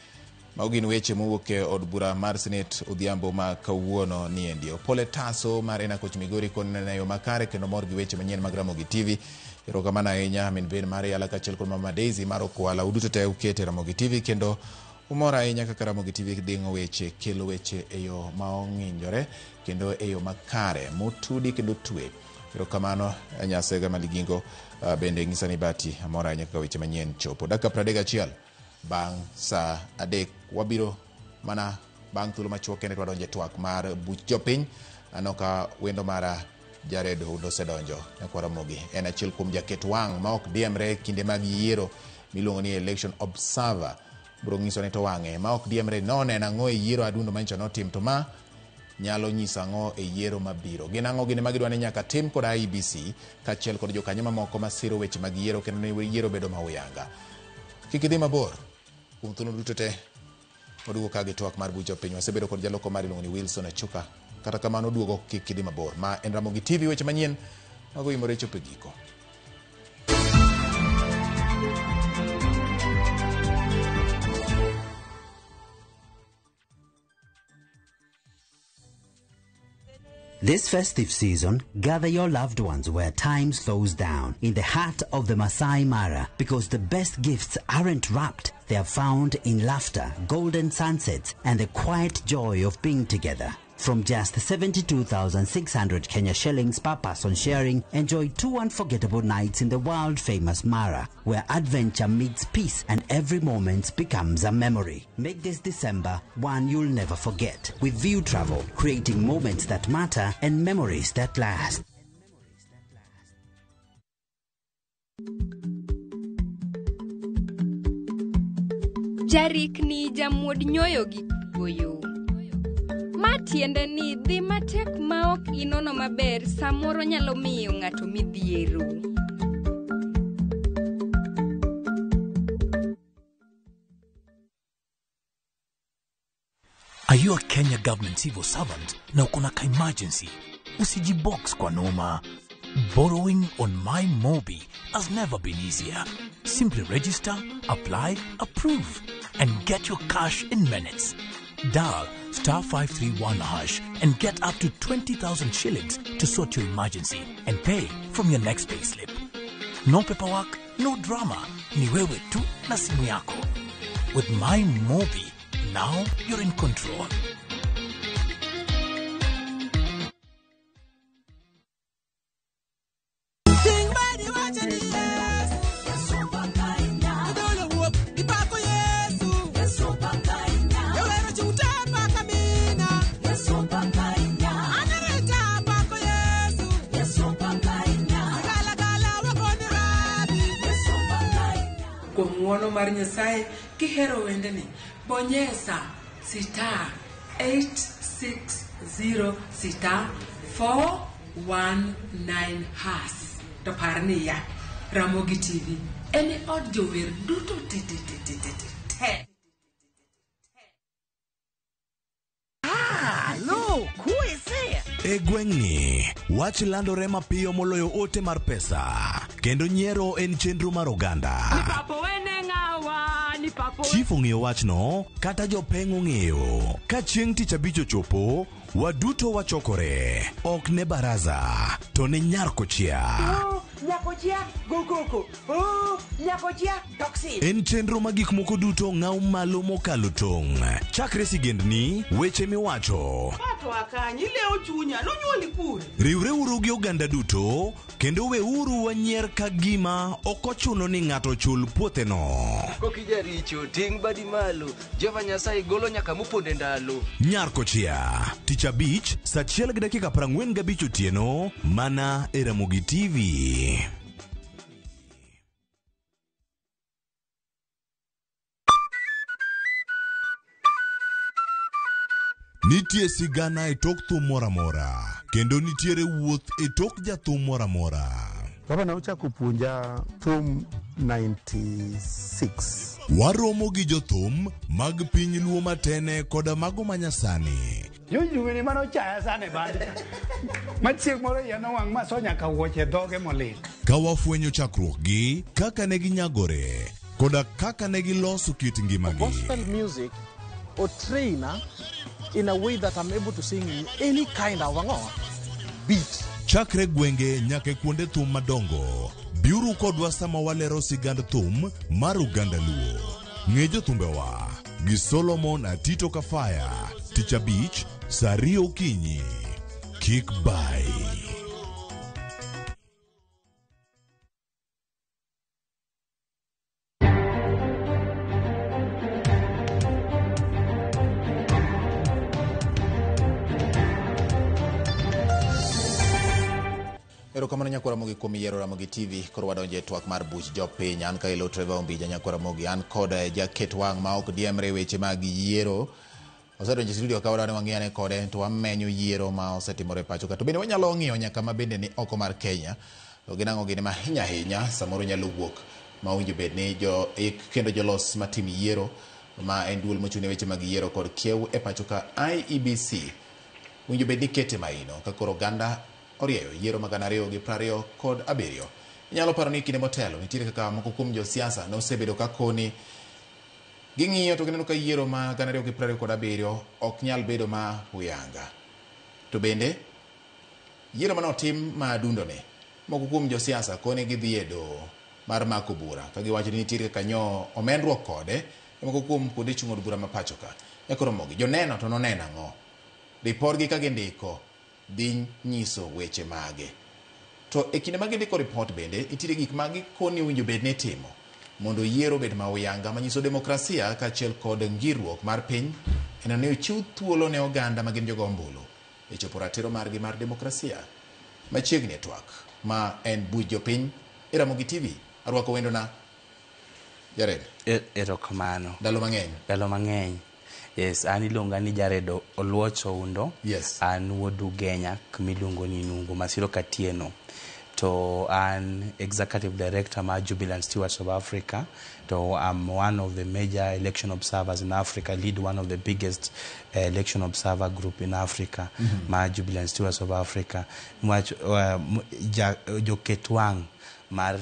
maugin weche mowuok e od bura mar Senate odhiambo ma kawuono ni endio. Pole Taso mar ena Koch Migori kon na yo makare kendo mor gi weche manyien mag Ramogi TV. Erokamano ahinya min ben mare ala kaachiel kod Mama Daisy mar okwala uduto te ukete Ramogi TV kendo umor ahinya kaka Ramogi TV ding'o weche, kelo weche e yo ma ong'injore kendo e yo makare motudi kendo twe. Erokamano Nyasega Maligingo bende ng'isa ni bati amor ahinya kaka weche manyien chopo. Dakika 31 bang' sa 3 wabiro mana bang' thuolo machuok kendo twadonje twak mar buch jopiny. Anoka wendo mara Jared Odo sedonjo nyakwara mogi en achiel kuom jaket wang' ma ok diemre kinde mag yiero miluongo ni election observer. Bro ng'iso ne to wang'e ma ok diemre none nang'o e yiero adundo mancho notim to ma nyalo nyisa ng'o e yiero mabiro. Gin ang'o gine magidwa ni nyaka tim kod IEBC kaachiel kod jokanyo mamoko masiro weche mag yiero kendo ne yiero bedo mauyanga. Kik idhi mabor kuom thuolo duto te oduogo ka gi twak mar buch jopiny. Wasebedo kod jaloko mar iluongo ni Wilson Achuka. Kata kamano oduogo kik idhi mabor. Ma en Ramogi TV weche manyien mago imore chopo giko. This festive season, gather your loved ones where time slows down, in the heart of the Masai Mara, because the best gifts aren't wrapped, they are found in laughter, golden sunsets, and the quiet joy of being together. From just 72,600 Kenya shillings per person sharing, enjoy 2 unforgettable nights in the world-famous Mara, where adventure meets peace and every moment becomes a memory. Make this December one you'll never forget with View Travel, creating moments that matter and memories that last. Jarik ni jamuod nyoyo gi goyo. Ma tiende ni dhi matek ma ok inono maber samoro nyalo miyo ng'ato midhiero. Are you a Kenya government civil servant na uko na emergency? Usijibox kwa noma. Borrowing on MyMobi has never been easier. Simply register, apply, approve, and get your cash in minutes. Dial *531# and get up to 20,000 shillings to sort your emergency and pay from your next payslip. No paperwork, no drama. Ni wewe tu na simu yako. With MyMobi, now you're in control. Ng'uono mar Nyasaye kihero wendeni bonyesa *860*419# to parni ya Ramogi TV ene od jower duto te. Lo, who is there? E gweng'ni, wach landore mapiyo moloyo ote mar pesa. Kendo nyiero en chenro mar oganda. Chief ong'eyo wachno, kata jopeng' ong'eyo. Ka chieng' tich abich ochopo, waduto wachokore. Ok ne baraza, to ne nyarkochia. Nyakochia, go. Nyakochia, toxin. En chenro ma gik moko duto ng'aw malo mokalo tong'. Chakre sigendni, weche miwacho. Pato akanyi leo chunya, nonyuoli kure. Riwreuru gi oganda duto, kendo weuru wanyier ka gima ok ochuno ni ng'ato chul puotheno. Kokija richo, ting' badi malo, Jehova Nyasaye golo nyaka moponde ndalo. Nyarkochia, tich abich, 1:45 otieno, mana e Ramogi TV. Nitie sigana e tok thum moramora, kendo nitiere wuoth e tok jathum moramora. Gavana ochako puonja thum 96. Waromo gi jothum mag piny luo matene koda mago manyasani. Yuyuni mano chaya sane bande. Machieng moro yano wang' maso nyaka wuoche dhoge molit. Ka wafwenyo chakruok gi, kaka ne ginyagore, koda kaka ne giloso kit ngimagi. Gospel music or trainer in a way that I'm able to sing in any kind of beat. Chakre gwenge nyaka kuonde thum madongo. Biuru kodwa sama walero sigand thum mar Uganda Luo. Ng'e jothumbewa gi Solomon Atito Kafaya. Tich abich, saa 2 okinyi. Kik bai. Erokamano nyakwara mogi kuom yiero Ramogi TV. Koro wadonje twak mar buch jopiny. An ka ilo Trevor Ombija nyakwara mogi. An kod jaket wang' ma ok diemre weche mag yiero. Osedonje studio ka wadane wang'iyane kode to wamenyo yiero ma osetimore pacho ka. To bende wanyalo ng'iyo nyaka ma bende ni oko mar Kenya. To ginang'o gini ma hinya samoro nyalo wuok ma winjo bed ni kendo jolos matim yiero ma en duol mochung' ne weche mag yiero kod kiew e pacho ka IEBC. Winjo bed ni kete maino ka koro oganda orieyo yiero mag 2027. Inyalo paro ni kinde motelo nitiere kaka moko kuom josiasa nosebedo ka koni ging'iyo to gineno ka yiero ma 2027 ok nyal bedo ma huyanga. To bende yiero manotim ma adundone, moko kuom josiasa koni gidhi e doho mar mako bura ka giwacho ni nitiere kaka nyo omendruok kode moko kuom kuonde chung' od bura ma pacho ka. Ekoro mogi joneno to noneno ang'o? Riportgi ka gindiko dhi nyiso weche mage. To e kinde ma gindiko report bende nitiere gik ma gikoni winjo bed ni timo mondo yiero bed ma uyanga manyiso demokrasia kaachiel kod ngirruok mar piny en ne ochiw thuolo ne oganda ma gin jogo ombulu e chopo ratiro margi mar demokrasia. Machiegni e twak ma en buch jopiny e Ramogi TV. Arwako wendona Jared. Erokamano. Ndalo mang'eny. Yes, an iluonga ni Jared Oluoch Oundo. Yes. An wuod Ugenya kumiluongo ni Nungu Masiro Katieno. To an Executive Director ma Jubilant Stewards of Africa. So I'm one of the major election observers in Africa, lead one of the biggest election observer group in Africa, ma Jubilant Stewards of Africa. Joketwang mar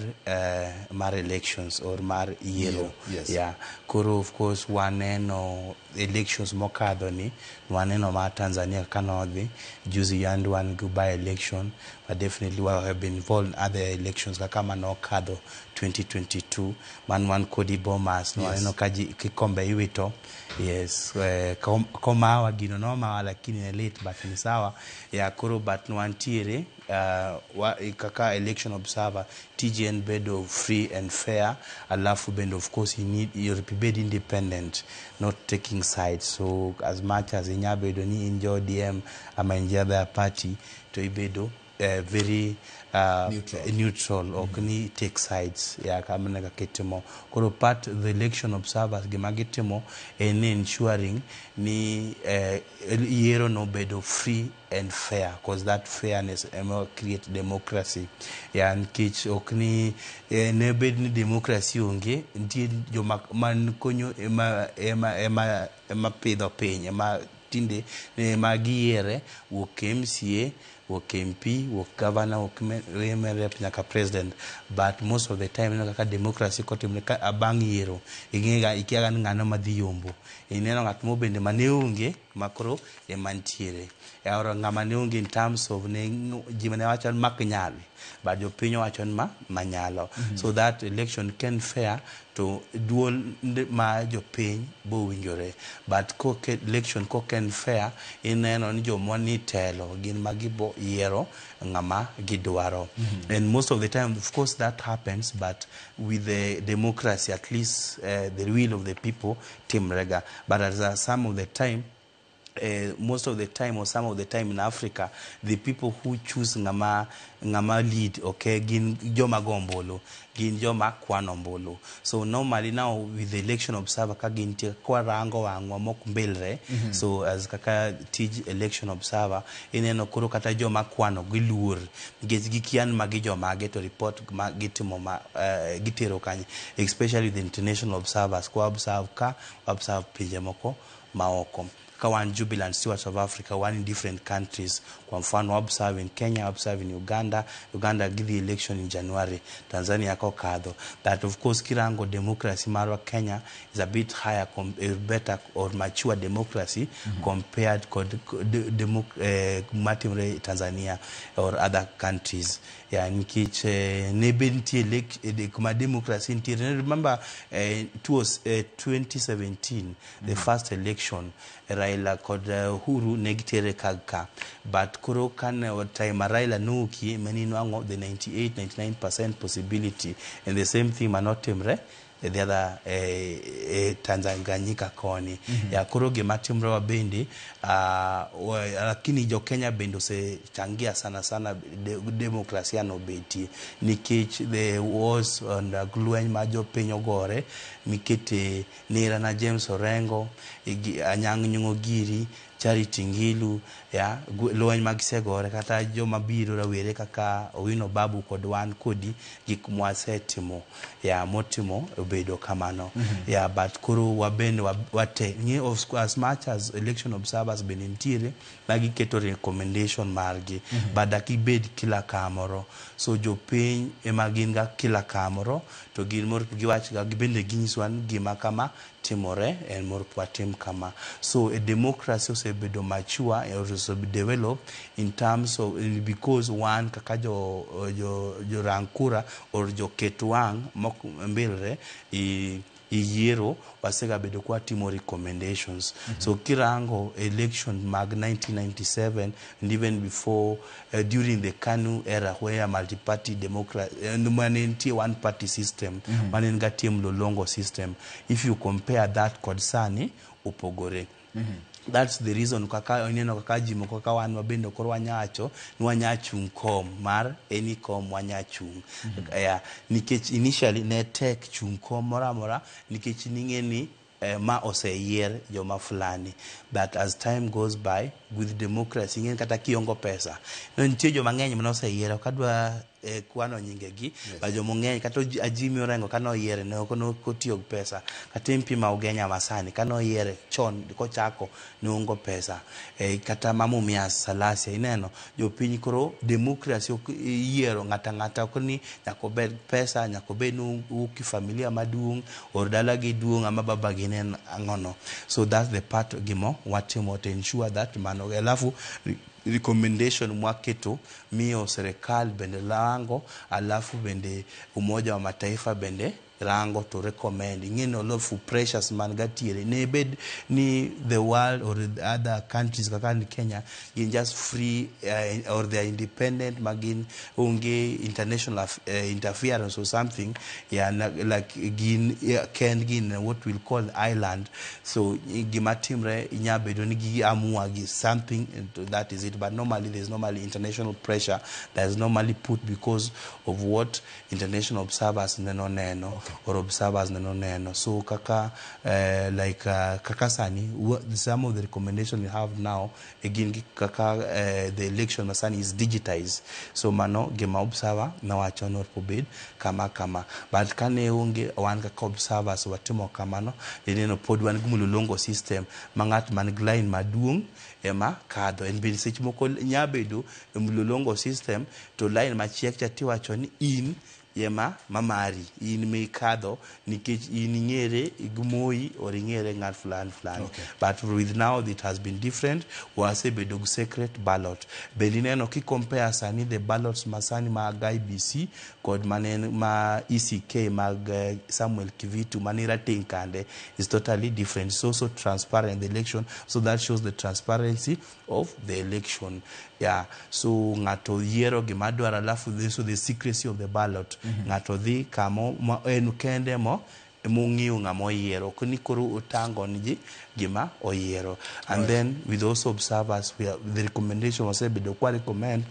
elections or mar yiero. Yes. Yeah. Koro of course waneno elections mokadho ni waneno ma Tanzania kanodhi juzi and one by election, but definitely we have been involved in other elections kaka manokadho 2022 man one Kodi Bomas no waneno kaji kikombe iwito. Yes, komawa gino no mawa lakini late but ni sawa ya koro but no antiere kaka election observer TGN bedo free and fair, alafu bendo of course you need your bed independent, not taking sides. So as much as inyabedo ni injo DM ama injo other party to ibedo very neutral or kani take sides ya kama naga ketemo koro part the election observers gimagitemo en ensuring ni yiero no bedo free and fair, because that fairness create democracy ya nkich okni ne bed ni democracy onge ntie jo man konyo ema pido piny ema tinde ma giere wuok MCA, work MP, work governor, work rep nyaka president, but most of the time kaka democracy kotim ka abang yiero ingega ikiaga ngano madhi yombo ineno ngat mo bende maneonge makro e mantiere ya ora ngama neonge in terms of ne jimane wachon mak nyali but jo pinyo wachon manyalo. So that election can fair to dual ma jo piny bo winjore, but ko election ko can fair ineno ni jo moni telo gin magibo yiero ngama gidwaro. And most of the time of course that happens, but with the democracy at least the will of the people team rega, but at some of the time most of the time or some of the time in Africa the people who choose ngama lead okay gin joma gombolo gin joma kwanombolo. So normally now with the election observer ka gin tie kwa rango wangwa mok mbelre so as kaka tij election observer ineno kuro kata joma kwano giluor ngeji gikian magi joma get to report gitimo gitero kanye, especially the international observers ko observe pinje moko maoko. One Jubilant Stewards of Africa, one in different countries. Kwa mfano observe in Kenya, observe in Uganda give the election in January, Tanzania ko kadho. That of course kirango democracy marwa Kenya is a bit higher, better or mature democracy compared to matimre Tanzania or other countries. Yeah, nkich nebenti kuma democracy nti remember it was 2017 the first election Raila kod Uhuru negitere kagka, but kuro kan time Raila nuki menino ango the 98-99% possibility, and the same thing manotemre the other Tanzania koni ya kuro gematimre wa bendi lakini jo Kenya bendo se changia sana demokrasia no beti nikech there was on the glueny majo penyo gore mikete nira na James Orengo Anyang' Nyong'o Giri Charity Ngilu ya lony magisegore kata jo mabiro rawere kaka Owino Babu kod wan Kodi gik mwasetimo ya motimo obedo kamano ya but kuro wabende wate ni of as much as election observers benintire magi keto recommendation margi badaki bed kila kamoro so jo piny emaginga kila kamoro to gin mor giwach ga gibende ginyiswan gima kama timore and more patim kama. So a democracy also bedo mature and also be developed in terms of because one kakajo jo rankura or jo ketwang mok mbelre yiero wasega bedo kwa timo recommendations. So kirango election mag 1997 and even before during the KANU era where multi-party democracy and one party system manenga team lolongo system, if you compare that kodsani upogore That's the reason kaka ineno kaka jimo kaka wan mabendo koro wanyacho ni wanyachung kom mar any kom wanyachung. Yeah, nikech initially ne tek chung kom mora nikech ningeni ma oseyier joma fulani, but as time goes by with democracy ng'en kata kiongo pesa no nitie joma ng'eny mane oseyiero kadwa kwano nyingegi ba joma ng'eny kata ajimi orengo kano yiere ne kotiyo pesa kata MP ma Ugenya masani kano yiere chon kochako ne ongo pesa kata Mamu Mias Salasia ineno jopiny koro democracy yiero ng'ata koni nyako bed pesa nyako bed nu familia maduong or dala gi duong ama baba ginen angono. So that's the part gimo watimo to ensure that mano alafu recommendation mwaketo mio serikali bende lango alafu bende Umoja wa Mataifa bende rango to recommend ngino lofu precious man gatiere ne bed ni the world or the other countries kaka ni Kenya in just free or they are independent magin unge international interference or something like gin what we'll call island. So gimatimre inyabedo ni gi amua gi something, that is it. But normally there's normally international pressure that is normally put because of what international observers neno or observers neno. So kaka kaka sani some of the recommendation we have now again kaka the election masani is digitized, so mano gema observer na wacho not forbid kama but kane unge wan kaka observers watimo kamano neno pod wan gumulolongo system mangat man line maduong ema kadho en bin sech moko nyabedo mulolongo system to line machiek chati wacho ni in yema mamari in me kadho nikech in ngere igmoi or ngere ngat fulani. But with now it has been different, wase bedo secret ballot belineno ki compare sani the ballots masani mag IBC kod manen ma ECK mag Samuel Kivitu manira tinkande is totally different. So transparent the election, so that shows the transparency of the election. Yeah, so ngato yiero gimadwara alafu the secrecy of the ballot ngato dhi kamo en kende mo mungiu ngamo yiero kuni koro utango nji gima oyiero. And then with also observers the recommendation was bedo kwa recommend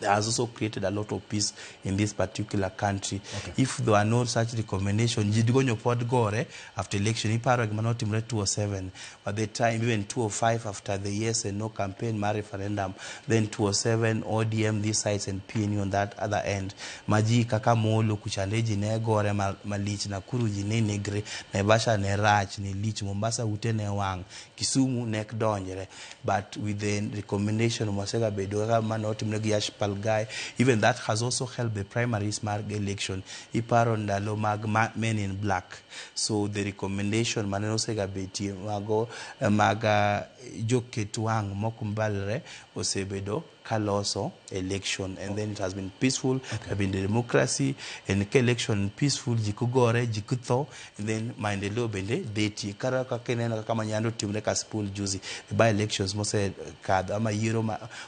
has also created a lot of peace in this particular country. If there are no such recommendation, jidigonyo pod gore after election, iparo gimanotim 207. By the time, even 205 after the yes and no campaign, my referendum, then 207, ODM, these sides, and PNU on that other end. Maji kaka molo kuchandeji ne gore malich na kuruji ne negre, Naivasha ne rach, ne lich, Mombasa ute ne wang, Kisumu nek donjere. But with the recommendation of Masega Bedoga, manotim negiash guy, even that has also helped the primaries mark election. Iparondalo mag men in black. So the recommendation maneno sega beti mago maga joketuang mokumbalre osebedo kaloso election, and then it has been peaceful, have been the democracy and election peaceful jikugore jikutho, and then maendeleo bende deti kara kakenena kama nyando timre kaspool juzi by elections mose kad ama yiro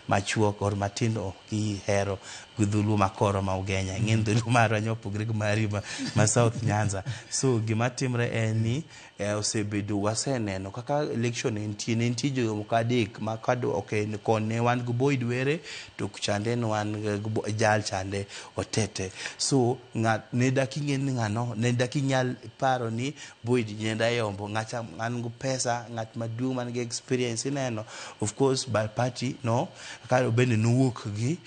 machuok or matindo ki hero gudhulu makoro ma Ugenya ngendo lumaro nyopogre mari ma South Nyanza. So gimatimre eni osebedo waseneno kaka election entie jo mukadek makado kone wan guboid were to kuchande no wan jal chande otete. So ngat ne dakingen ngano ne dakinyal paro ni boid nyenda yombo ngacha ngan pesa ngat madu man ge experience neno of course by party no kaka bende no work gi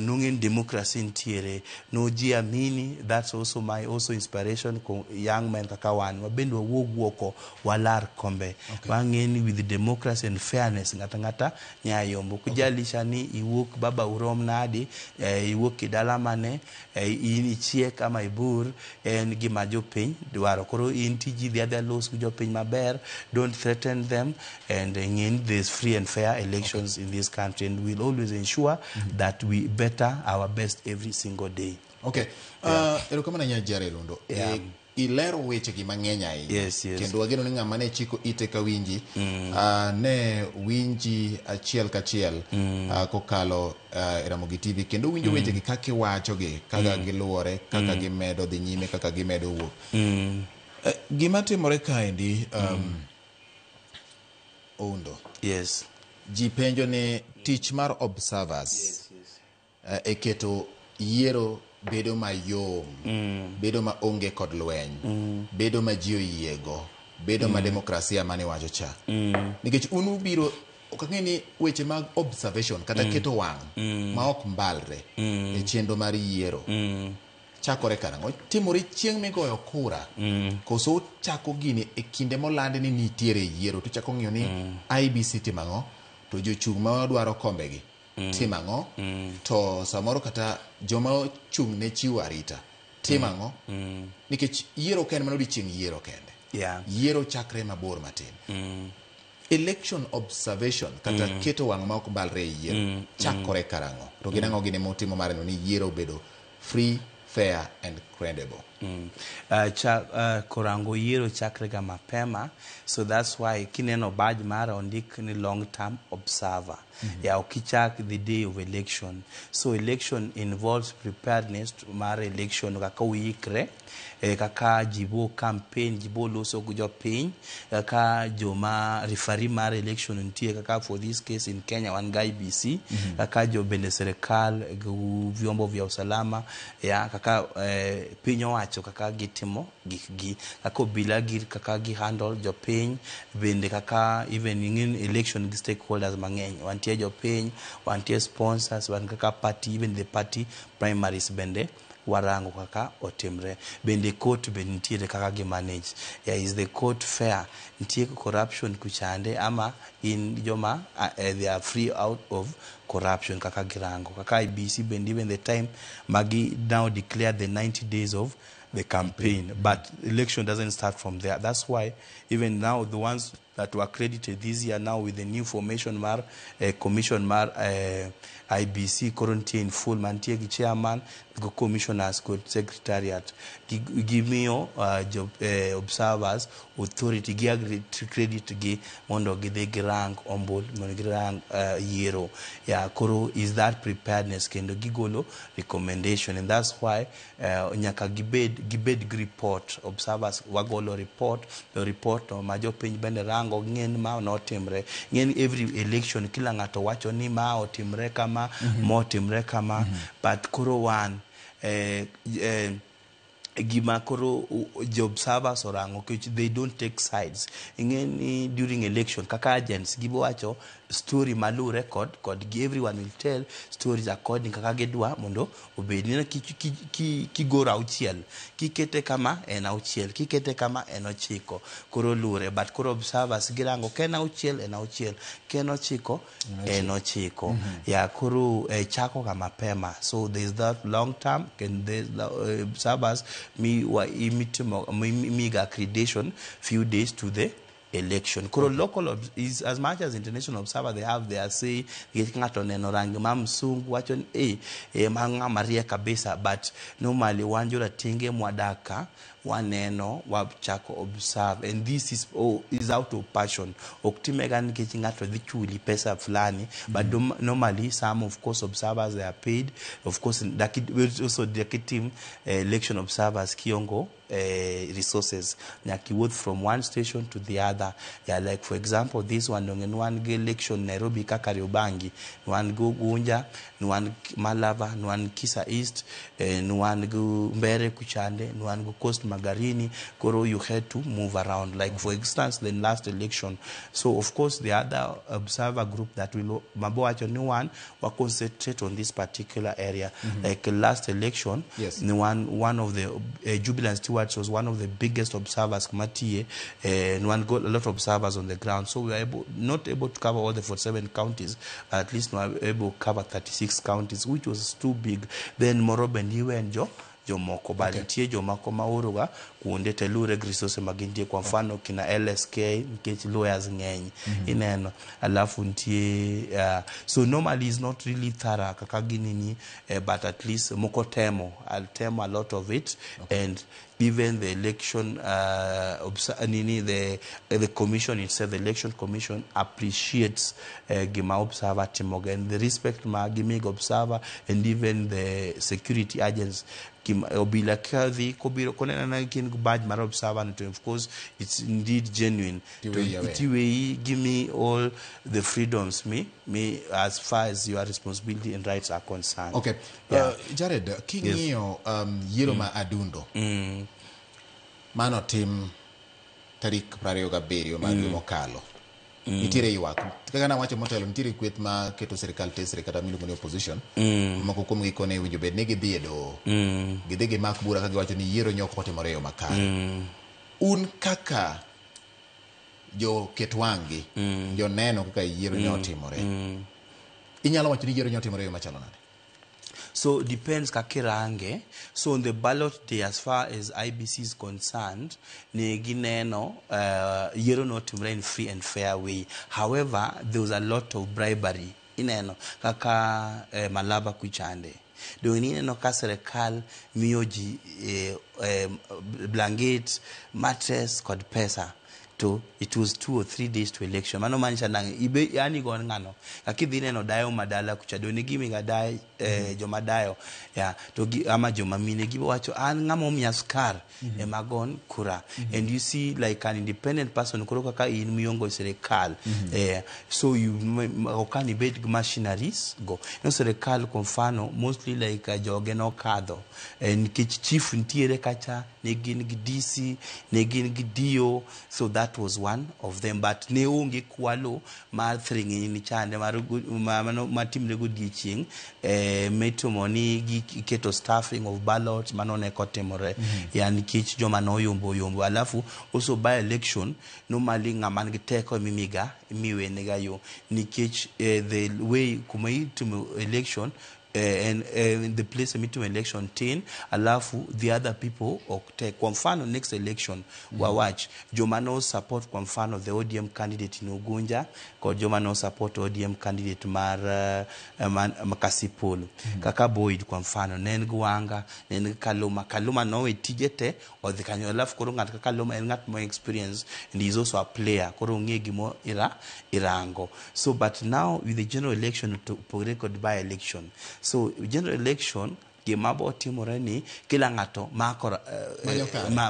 nungen democracy ntiere no jiamini. That's also my inspiration young men kaka wan wabendo woko walar kombe wangeni with the democracy and fairness ngata nyayombo kujalisha ni iwuk baba urom nadi iwuk kidala mane ini chiek ama ibur en gima jopiny dwaro koro intiji the other laws jopiny maber, don't threaten them, and again there's free and fair elections in this country, and we'll always ensure that we better our best every single day. Okay. Erokamana nyajare londo. Ilero weche gi mang'eny ahinya. Yes. Kendo wageno ni ng'ama ne chiko ite ka winji ne winji achiel kachiel kokalo Ramogi TV kendo winjo weche gi kaka iwacho gi kaka giluore kaka gimedo dhi nyime kaka gimedo wuok. Gima timore kaendi Oundo. Yes. Ji penjo ne tich mar observers e keto yiero bedo mayom, bedo ma onge kod lweny, bedo ma ji oyiego, bedo ma demokrasia mane wacho cha. Nikech unu biro okang'e ni weche mag observation kata keto wang' ma ok mbalre e chenro mar yiero chakore karang'o, timore chieng' migoyo kura, koso chako gini e kinde molande ni nitiere yiero, to chako ng'iyo ni IBC timang'o, to jochung' ma dwaro kombegi timang'o, to samoro kata joma ochung' ne chiwo arita timang'o, nikech yiero ken mana odiochieng' yiero kende. Yiero chakre mabor matin. Election observation kata keto wang' ma ok balre e yiero chakore karang'o, to gin ang'o gine motimo mar neno ni yiero obedo free, fair and credible. Korango yiero chakre ga mapema, so that's why kineno badge mara ondik ni long term observer. Ukichak the day of election. So election involves preparedness mar election kaka uikre, kaka jibo campaign, jibo loso jo piny, kaka joma referee mar election ntie, kaka for this case in Kenya wan ga IBC, kaka jo bende serikal, vyombo vya usalama, kaka piny owacho kaka gitimo gikgi, kaka obila gir kaka gi handle jo piny, bende kaka even in election gi stakeholders mang'eny, wantie jo piny, wantie sponsors, wan kaka party, even the party primaries bende warango kaka otimre. Bende court bende nitiere kaka gi manage. Is the court fair? Nitiere corruption kuchande ama in joma they are free out of corruption kaka girango. Kaka IBC bende even the time magi now declare the 90 days of the campaign, but election doesn't start from there. That's why even now the ones that were accredited this year now with the new formation mar commission mar IBC currently in full mantie gi chairman, go commissioners, go secretariat, give me job observers authority gi credit gi mondo gi the rank ombol mondo gi rank yiero. Koro is that preparedness kendo gigolo recommendation, and that's why nyaka gibed report observers wagolo report, the report ma jo piny bende rango ng'en ma notimre. Ng'en every election kila ng'ato wacho ni ma otimre kama, mo otimre kama, but koro wan gima koro the observers orango, they don't take sides. Ng'en during election kaka agents gibo wacho story malu record kod everyone will tell stories according kaka gidwa mondo obedni kigoro auchiel, kikete kama en auchiel, kikete kama en ochiko, koro lure. But koro observers girango ken auchiel en auchiel, ken ochiko en ochiko. Koro chako kama mapema. So there's that long term, and there's the observers me accreditation few days to the election. Koro local is as much as international observer, they have their say. Ngato neno rangi mamsungu wacho manga Maria kabisa, but normally wanjura tinge mwadaka waneno wachako observe, and this is out of passion. Oktimega nikechi ngato dhichuli pesa fulani, but normally some of course observers they are paid. Of course also the team election observers kiongo resources nyaki work from one station to the other. Like for example this one one election Nairobi Kariobangi, one go Gunja, one Malava, one Kisa East, one go Mbere Kuchande, one go Coast Magarini. Koro, you had to move around. Like for instance the last election, so of course the other observer group that will Maboacho new one will concentrate on this particular area. Like last election, one of the Jubilant Stewards was one of the biggest observers Matie, and one got a lot of observers on the ground. So we were not able to cover all the 47 counties, but at least we were able to cover 36 counties, which was too big. Then Morobe Niwe and jomoko bali tie jomako maoroga kuonde telure resources magintie, kwa mfano kina LSK nkech lawyers ng'eny ineno, alafu ntie so normally is not really thorough kakaginini, but at least moko temo, I'll temo a lot of it. And even the election the commission itself, the election commission appreciates Gima observer timoga, and the respect ma Gimig observer and even the security agents obila kadhi kobiro konena na kin badge mar observer to of course it's indeed genuine to give me all the freedoms me as far as your responsibility and rights are concerned. Okay. Jared, king'iyo yiero ma adundo mano tim tarik 27 mar dwe mokalo nitiere ywak kaka na wacho motelo nitiere kweth ma keto sirikal tesre kata miluongo ni opposition moko kuom gikone winjo bed ni gidhi e doho gidhi gi mak bura ka giwacho ni yiero nyok otimore yo makare. Un kaka jo ket wang'gi jo neno kaka yiero nyotimore inyalo wacho ni yiero nyotimore yo machalo nade? So depends kakirange. So on the ballot day, as far as IBC is concerned, gineno yiero notimre in free and fair way. However, there was a lot of bribery. Ineno kaka Malaba kuchande. Do ineno ka serikal miyo ji blanket, mattress kod pesa. It was 2 or 3 days to election. Mano manisha nang ibe yani gon ngano. Akidhi neno dayo madala kuchado ni gimi ga dai joma dayo ya to ama joma mine gibo wacho an ngamo miaskar magon kura. And you see like an independent person kuro kaka in miyongo serikal. So you okani bet machineries go. No serikal kwa mfano mostly like joge no kado. And chief ntiere kacha negin gidisi negin gidio. So that was one of them, but neungi kwalo mar thringi ni chande mar timre godiechieng meto moni gi keto staffing of ballots manone kotemore yani kich joma no yombo alafu also by election normally ngaman giteko mimiga miwe nega yo nikech the way kumaitu election and in the place of election 10 alafu the other people take kwa mfano next election wa watch joma no support kwa mfano the ODM candidate in Ugunja kwa joma no support ODM candidate mar Makasipolo kaka Boyd kwa mfano nen guanga nen Kaluma no etijete or the kanyo alafu koro ngat Kaluma and ngat more experience and he's also a player koro ngegi mo irango. So but now with the general election to record by election. So general election gimabo timore ni kila ngato mako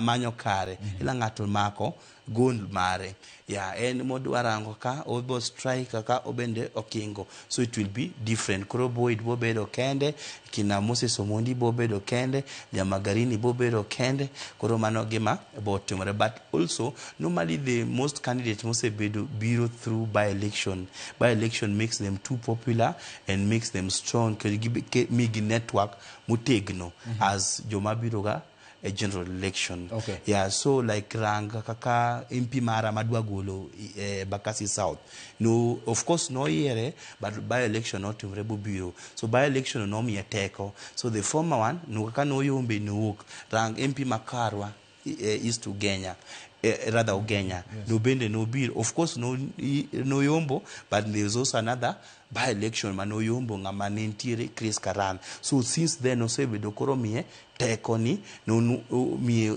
manyo kare kila ngato mako gund mare en modwarango ka obo strike ka obende okingo. So it will be different. Krobo it bobedo kende kina Moses Omondi bobedo kende Nyamagarini bobedo kende koro mano gima botimore. But also normally the most candidates must bedo bureau through by election makes them too popular and makes them strong migi network mutegno as joma biroga a general election. Okay. Yeah, so like ranga kaka MP mara madwagolo Bakasi South. No, of course no yere, but by election not in Rebu Bureau. So by election no me teko. So the former one no kaka no yombe no rang MP Makarwa East Ugenya. Rather Ugenya. No bende no bill. Of course no yombo, but there is also another by election man no yombo ngamanentire Chris Karan. So since then no sebe dokoro mie tekoni no mi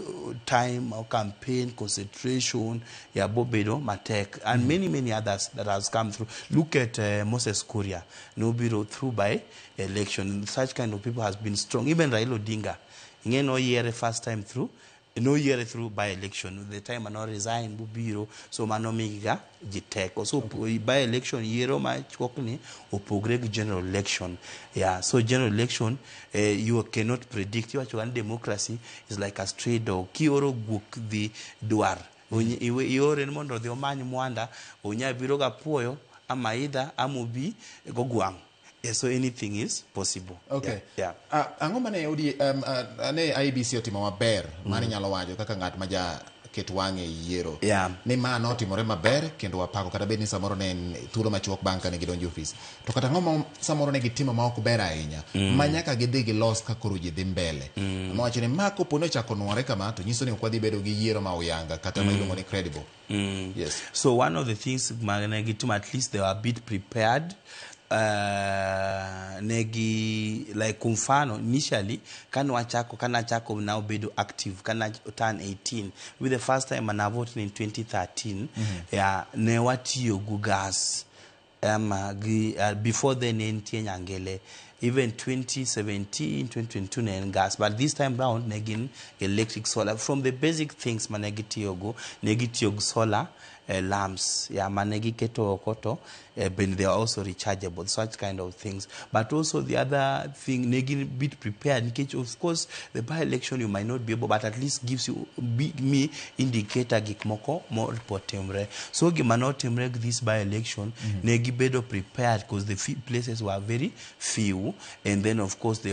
time or campaign concentration ya bobedo matek and many others that has come through. Look at Moses Kuria no bureau through by election. Such kind of people has been strong. Even Raila Odinga no year first time through no year through by election the time no resign bureau so manomiga jiteko. So by election yero ma chokni opogre general election. Yeah, so general election you cannot predict. You actually democracy is like a stray dog kioro guk the duar iore mondo the omanyi mwanda onya biroga puoyo ama ida amubi gogwang. Yeah, so anything is possible. Okay. Yeah. Ango mane udi ane IBC otimo maber mane nyalo wacho kaka ngat ma ja ketwange yiero. Yeah. Ni mano otimore maber kendo wapako kata bed ni samoro ne thuolo machuok banka ne gidonjo office. To kata ngomo samoro ne gitimo ma ok ber ahinya. Manyaka gidhi gi los ka koro ji dhi mbele. Mawacho ni mako pono chako nuore kama to nyiso ni okwadhi bedo gi yiero ma uyanga kata ma iluongo ni credible. Yes. So one of the things magane gitimo at least they were a bit prepared. Negi like kumfano initially kana chako now bedo active kana turn 18 with the first time I voted in 2013 yeah ne watiyo gugas before then entie nyangele even 2017, 2022 ne gas, but this time round negin electric solar. From the basic things manegitiogo, negitiog solar lamps, yeah, manegi keto koto, but they are also rechargeable, such kind of things. But also the other thing, negin bit prepared in case, of course, the by-election you might not be able, but at least gives you me indicator gikmoko more report temre. So gimano temre this by-election, negi bedo prepared because the places were very few, and then of course they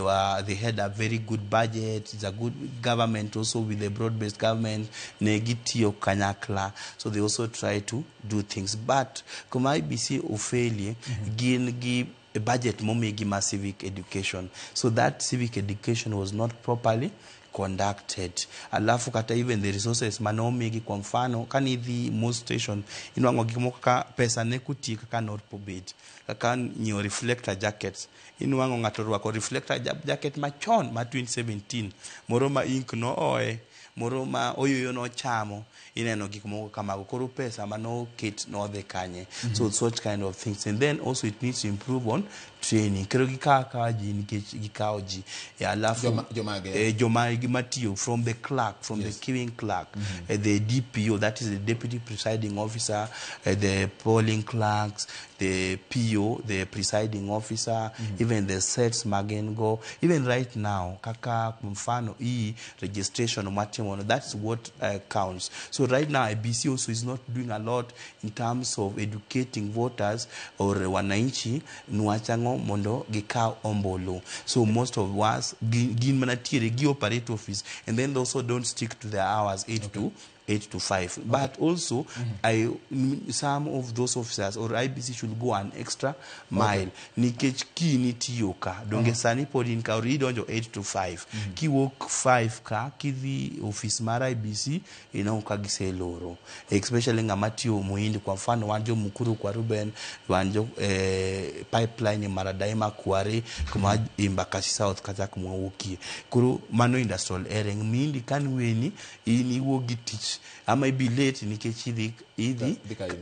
had a very good budget. It's a good government also with a broad-based government. Negi tiyo kanyakla, so they also try to do things. But come IBC ofeli give a budget momegi civic education. So that civic education was not properly conducted. Alafu kata even the resources manomegi kwa mfano kani the most station inwango gimoka pesa nekuti kaka not pobid kaka nyo reflector jackets inwango ngatorwa ko reflector jacket machon ma 2017 moroma ink no oe moroma oyoyo no chamo ineno gikmoko kamago koro pesa mano kit no the kanye. So such kind of things, and then also it needs to improve on training. Kero gikakaji gikaoji alafu jomagi matio from the clerk, from the queuing clerk, the DPO, that is the deputy presiding officer, the polling clerks, the PO, the presiding officer, even the sets magengo, even right now kaka mfano registration matimono, that's what counts. So right now IBC also is not doing a lot in terms of educating voters or wananchi nuachango mondo gikao ombolo. So most of us gin manatire gi operate office, and then they also don't stick to their hours 8 to 5. But also some of those officers or IBC should go an extra mile. Nikech ki ni tiyoka donge sani podin ka ridonjo 8 to 5 ki work 5 ka ki the office mara IBC ka giseloro, especially ngamatio muhindi kwa mfano wanjo mukuru kwa Ruben wanjo pipeline mara daima kuare kuma Embakasi South kaza kumwuki kuru mano industrial area mindi kanweni ini wogi teach ama ibi late nikechi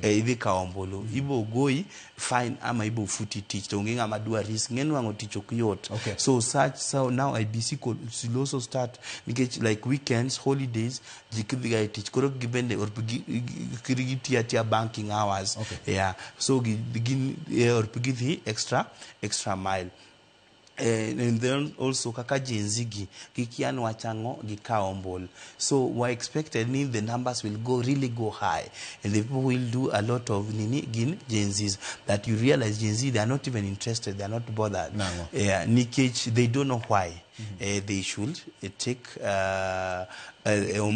idhi kaombolo ibo goi fine ama ibo futi teach to nginga madua risk ngenwango ticho kuyot. So now IBC could also start nikechi like weekends, holidays jikidhiga teach koro gibende or kirigiti atia banking hours. So begin or pigidhi extra mile. And then also kaka jenzigi kikiano wachango gikaombol. So we're expected the numbers will really go high, and the people will do a lot of genzis that you realize Gen Z, they are not even interested, they are not bothered. Nikech, they don't know why. They should take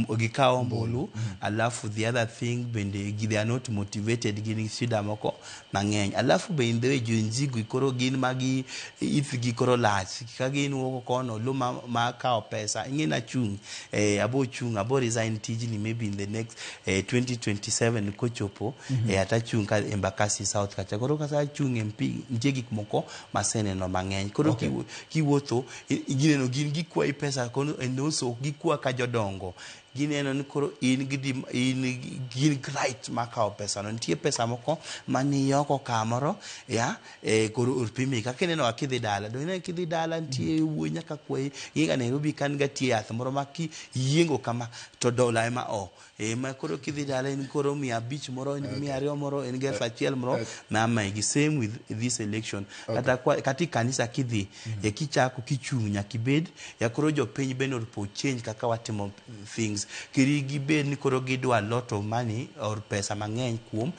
ogikao mbolu. Alafu the other thing when they are not motivated gini shida moko mangeny. Alafu be in the way junzi gikoro gin magi if gikoro lach kagin woko kono luma makao pesa ingina chung abo resign tijini maybe in the next 2027 kochopo atachung ka Embakasi South kacha koro kasa chung MP njegi moko masene no mangeny koro kiwoto no gin kwa pesa kono, and also gikwa kajodongo gineno ni koro in right makao pesa no ntie pesa moko mani yoko kamoro koro urpimi ka kineno akidhi dala do ina kidhi dala ntie wuonya ka kwai inga Nairobi kan gatie yath moro maki yiengo kama to dola ema ma koro kidhi dala in koro 500 moro in 200 moro in gefa chiel moro na mai same with this election. Kati kanisa kidhi kichako kichunya kibed ya koro jo piny beno po change kaka watimo things kirigi bed ni koro gidwa a lot of money or pesa mangeny kuom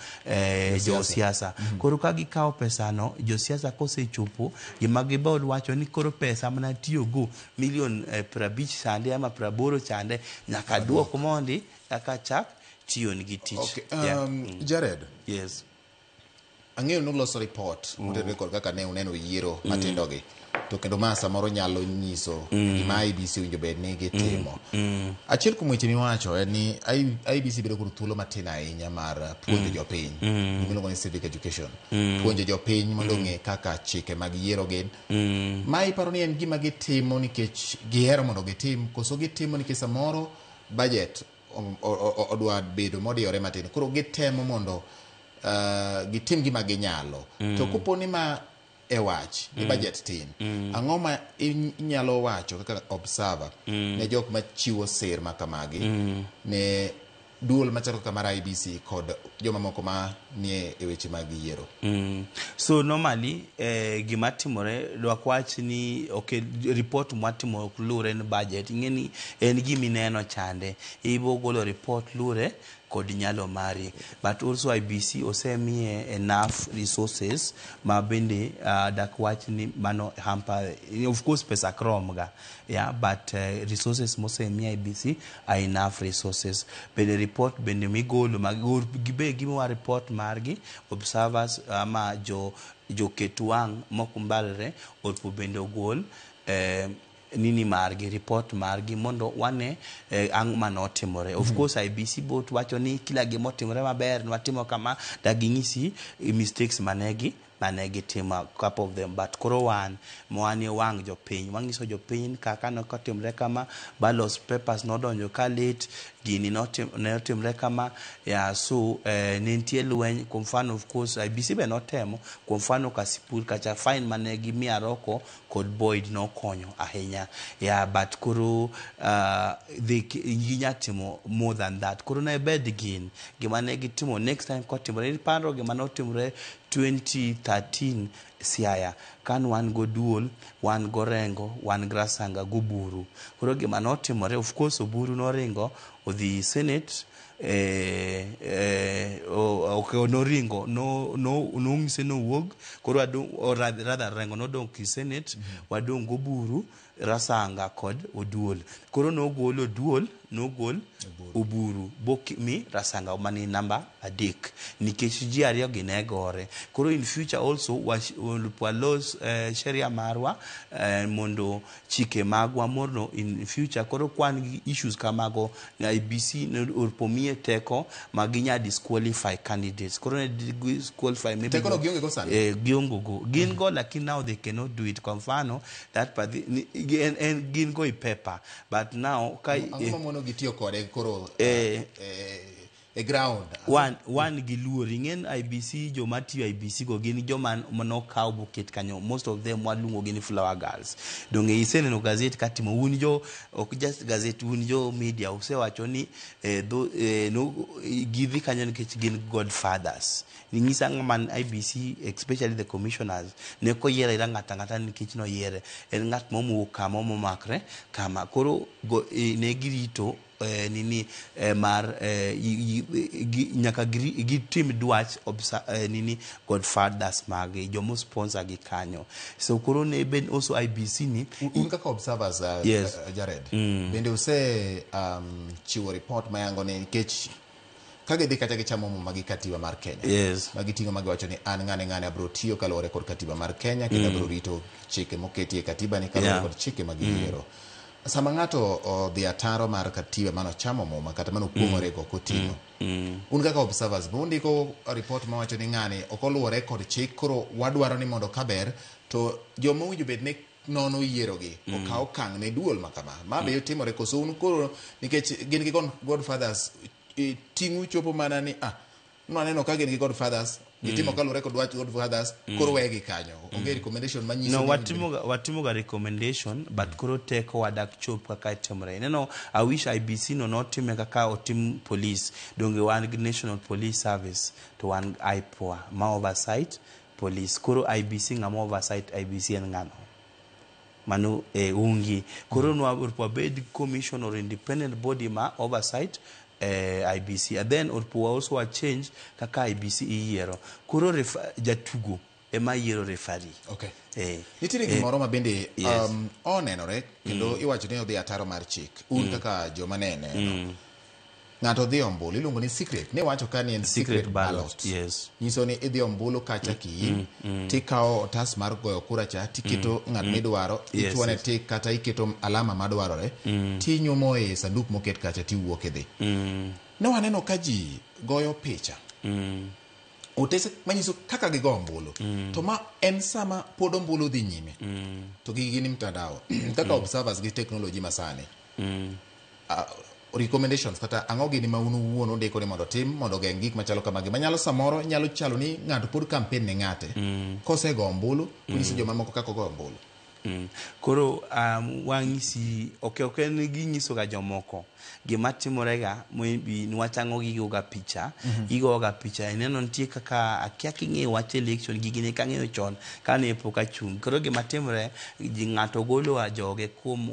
jo siasa. Koro ka gikao pesa no jo siasa kosechopo gima gibod wacho ni koro pesa mana tiyo go million 50 chande ama 80 chande nyaka duoko mondi akachak tiyo nigi tich. Jared, yes, ang'eyo nuloso report motedre kod kaka ne uneno yiero matindogi to kendo masa moro nyalo nyiso gima IBC winjo bed ni gitimo. Achiel kuom weche miwacho en ni IBC bedo kod thuolo matin ahinya mar puonjo jopiny miluongo ni civic education, puonjo jopiny mondo ng'e kaka chike mag yiero gin. Ma iparo ni en gima gitimo nikech gihero mondo gitim koso gitimo nikech samoro budget odwa bedo modiyore matin koro gitemo mondo gitim gima ginyalo. To koponi ma e wach ni budget tin ang'o ma inyalo wacho kaka observer ne jok ma chiwo sir ma kamagi ne duol machalo kaka IBC kod joma moko ma nie e weche mag yiero. So normally gima timore dwak wach ni report mwatimo lure ni budget ingeni en gimi neno chande ibo golo report lure kod nyalo mari, but also IBC osemie enough resources ma bende dak wach ni mano hamper, of course pesa kromga, yeah, but resources mosemie IBC are enough resources. Bende report bende migolo gibe gimo report margi observers ama jo ketuang mokumbalre orpo bende ogol nini margi report margi mondo wane ang manotimore. Of course IBC bot wacho ni kila gimo timore maber nwatimo kama dagingisi mistakes manegi timo couple of them, but koro wan mwani wang jopiny wangiso jopiny kaka nokotimre kama ballot papers nodonjo ka late gini notimre kama ya so nentie lweny kwa mfano of course IBC be notemo kwa mfano kasipur kacha fine manegi miaroko kod Boyd no konyo ahinya ya but koro ginyatimo more than that koro na bed gin gimanegi timo next time kotimre paro gimanotimre 2013 Siaya kan wan go duol wan go rengo wan grasanga go buru koro gima notimore of course oburu no ringo odhi Senate no ringo no ngise no wog koro adu rather rengo no don ki Senate wadong go buru rasanga kod oduol koro no golo duol no gol oburu boki mi rasanga mani number adik nikech ji ariyo ginegore koro in future also walos sheria marwa mondo chike magwa mondo in future koro kwan issues kamago IBC urpomie teko maginya disqualify candidates koro ne disqualify maybe teko gionge go sana giongo gin go lakini now they cannot do it kwa mfano that and gin go paper but now kai gitio kode koro ground one giluori ng'en IBC joma tiyo IBC go gin joma manokaw buket kanyo most of them walungo gini flower girls donge iseneno gazette katimo un jo ok just gazette un jo media usewacho ni no gidhi kanyo nikech gin godfathers ningisa man IBC especially the commissioners ne ko yere ngata nikech no yere en ngat momu kama momakre kama koro ne girito nini mar nyaka gitim dwach nini godfathers magi jomo sponsor gi kanyo so koro ne ben also IBC ni un kaka observers Jared bende use chiwo report mayango ne nikech kage dhi kata gichamo magi katiba mar Kenya magi tingo magi wacho ni an ngane abro tiyo kalore kod katiba mar Kenya kendo abro rito chike moketi e katiba ni kalore kod chike magi yiero sama ng'ato odhi ataro mar katiba mano chamo muma kata mano kuomore go kotimo un kaka observers bundiko report mawacho ni ng'ani okoluwore kod chik koro wadwaro ni mondo kaber to jomo winjo bed ne nono yiero gi okaw kang ne duol makama mabe timore koso un koro nikech gin gi godfathers tingu chopo mana ni nwaneno ka gin gi godfathers gitimo kalure kod wach godfathers koro wegi kanyo onge recommendation manyiso no watimo ga recommendation but koro teko wadak chop kaka timre neno I wish IBC no notime kaka otim police donge wan national police service to wan IPOA ma oversight police koro IBC ngama oversight IBC en ngano manu ungi koro no bed commission or independent body ma oversight IBC and then also a change kaka IBC yiero kuro jatugo ema yiero referee nitire gimoro ma bende onenore kendo iwacho ni odhi ataro mar chik un kaka joma nene ng'ato dhi ombulu iluongo ni secret ne wacho ka ni en secret ballot nyiso ni idhi ombulu kacha ki tikawo otas mar goyo kura cha tiketo ng'at midwaro ichwane tik kata iketo alama madwarore tinyumo e sanduk moket kacha tiwuok idhi ne waneno ka ji goyo picha otese manyiso kaka gigo ombulu to ma en sama pod ombulu dhi nyime to gigi ni mtandao kaka observers gi technology masani recommendations kata ang'o gini ma unu wuon undiko ni mondo tim mondo geng' gik machalo kamagi manyalo samoro nyalo chalo ni ng'ato pod campaign ne ng'ate kose go ombulu kunyiso joma moko kako go ombulu. Koro wang'isi ok en ginyiso ga jomoko gima timorega maybe nwachango gigoga picha igoga picha ineno nitie kaka akia king'eyo wach election gigine kang'eyo chon kane pok achung. Koro gima timore ji ng'ato golo ajoge kuom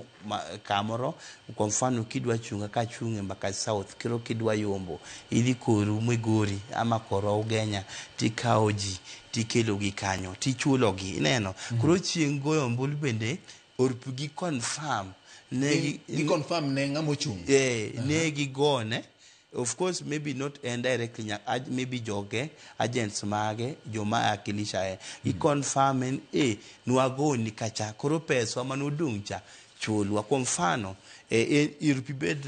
kamoro kwa mfano kidwa chunga ka chunge mbaka south kiro kidwa yombo idhi koru Migori ama koro Ugenya tikao ji tikelo gi kanyo tichulo gi ineno. Koro chieng' goyo ombulu bende orpugi confirm ne confirm ne ng'amo chung ne gi gone. Of course maybe not indirectly maybe joge agents mage joma akilisha i confirm nwagoni kacha koro pesa manudung cha chulwa kwa mfano irupibed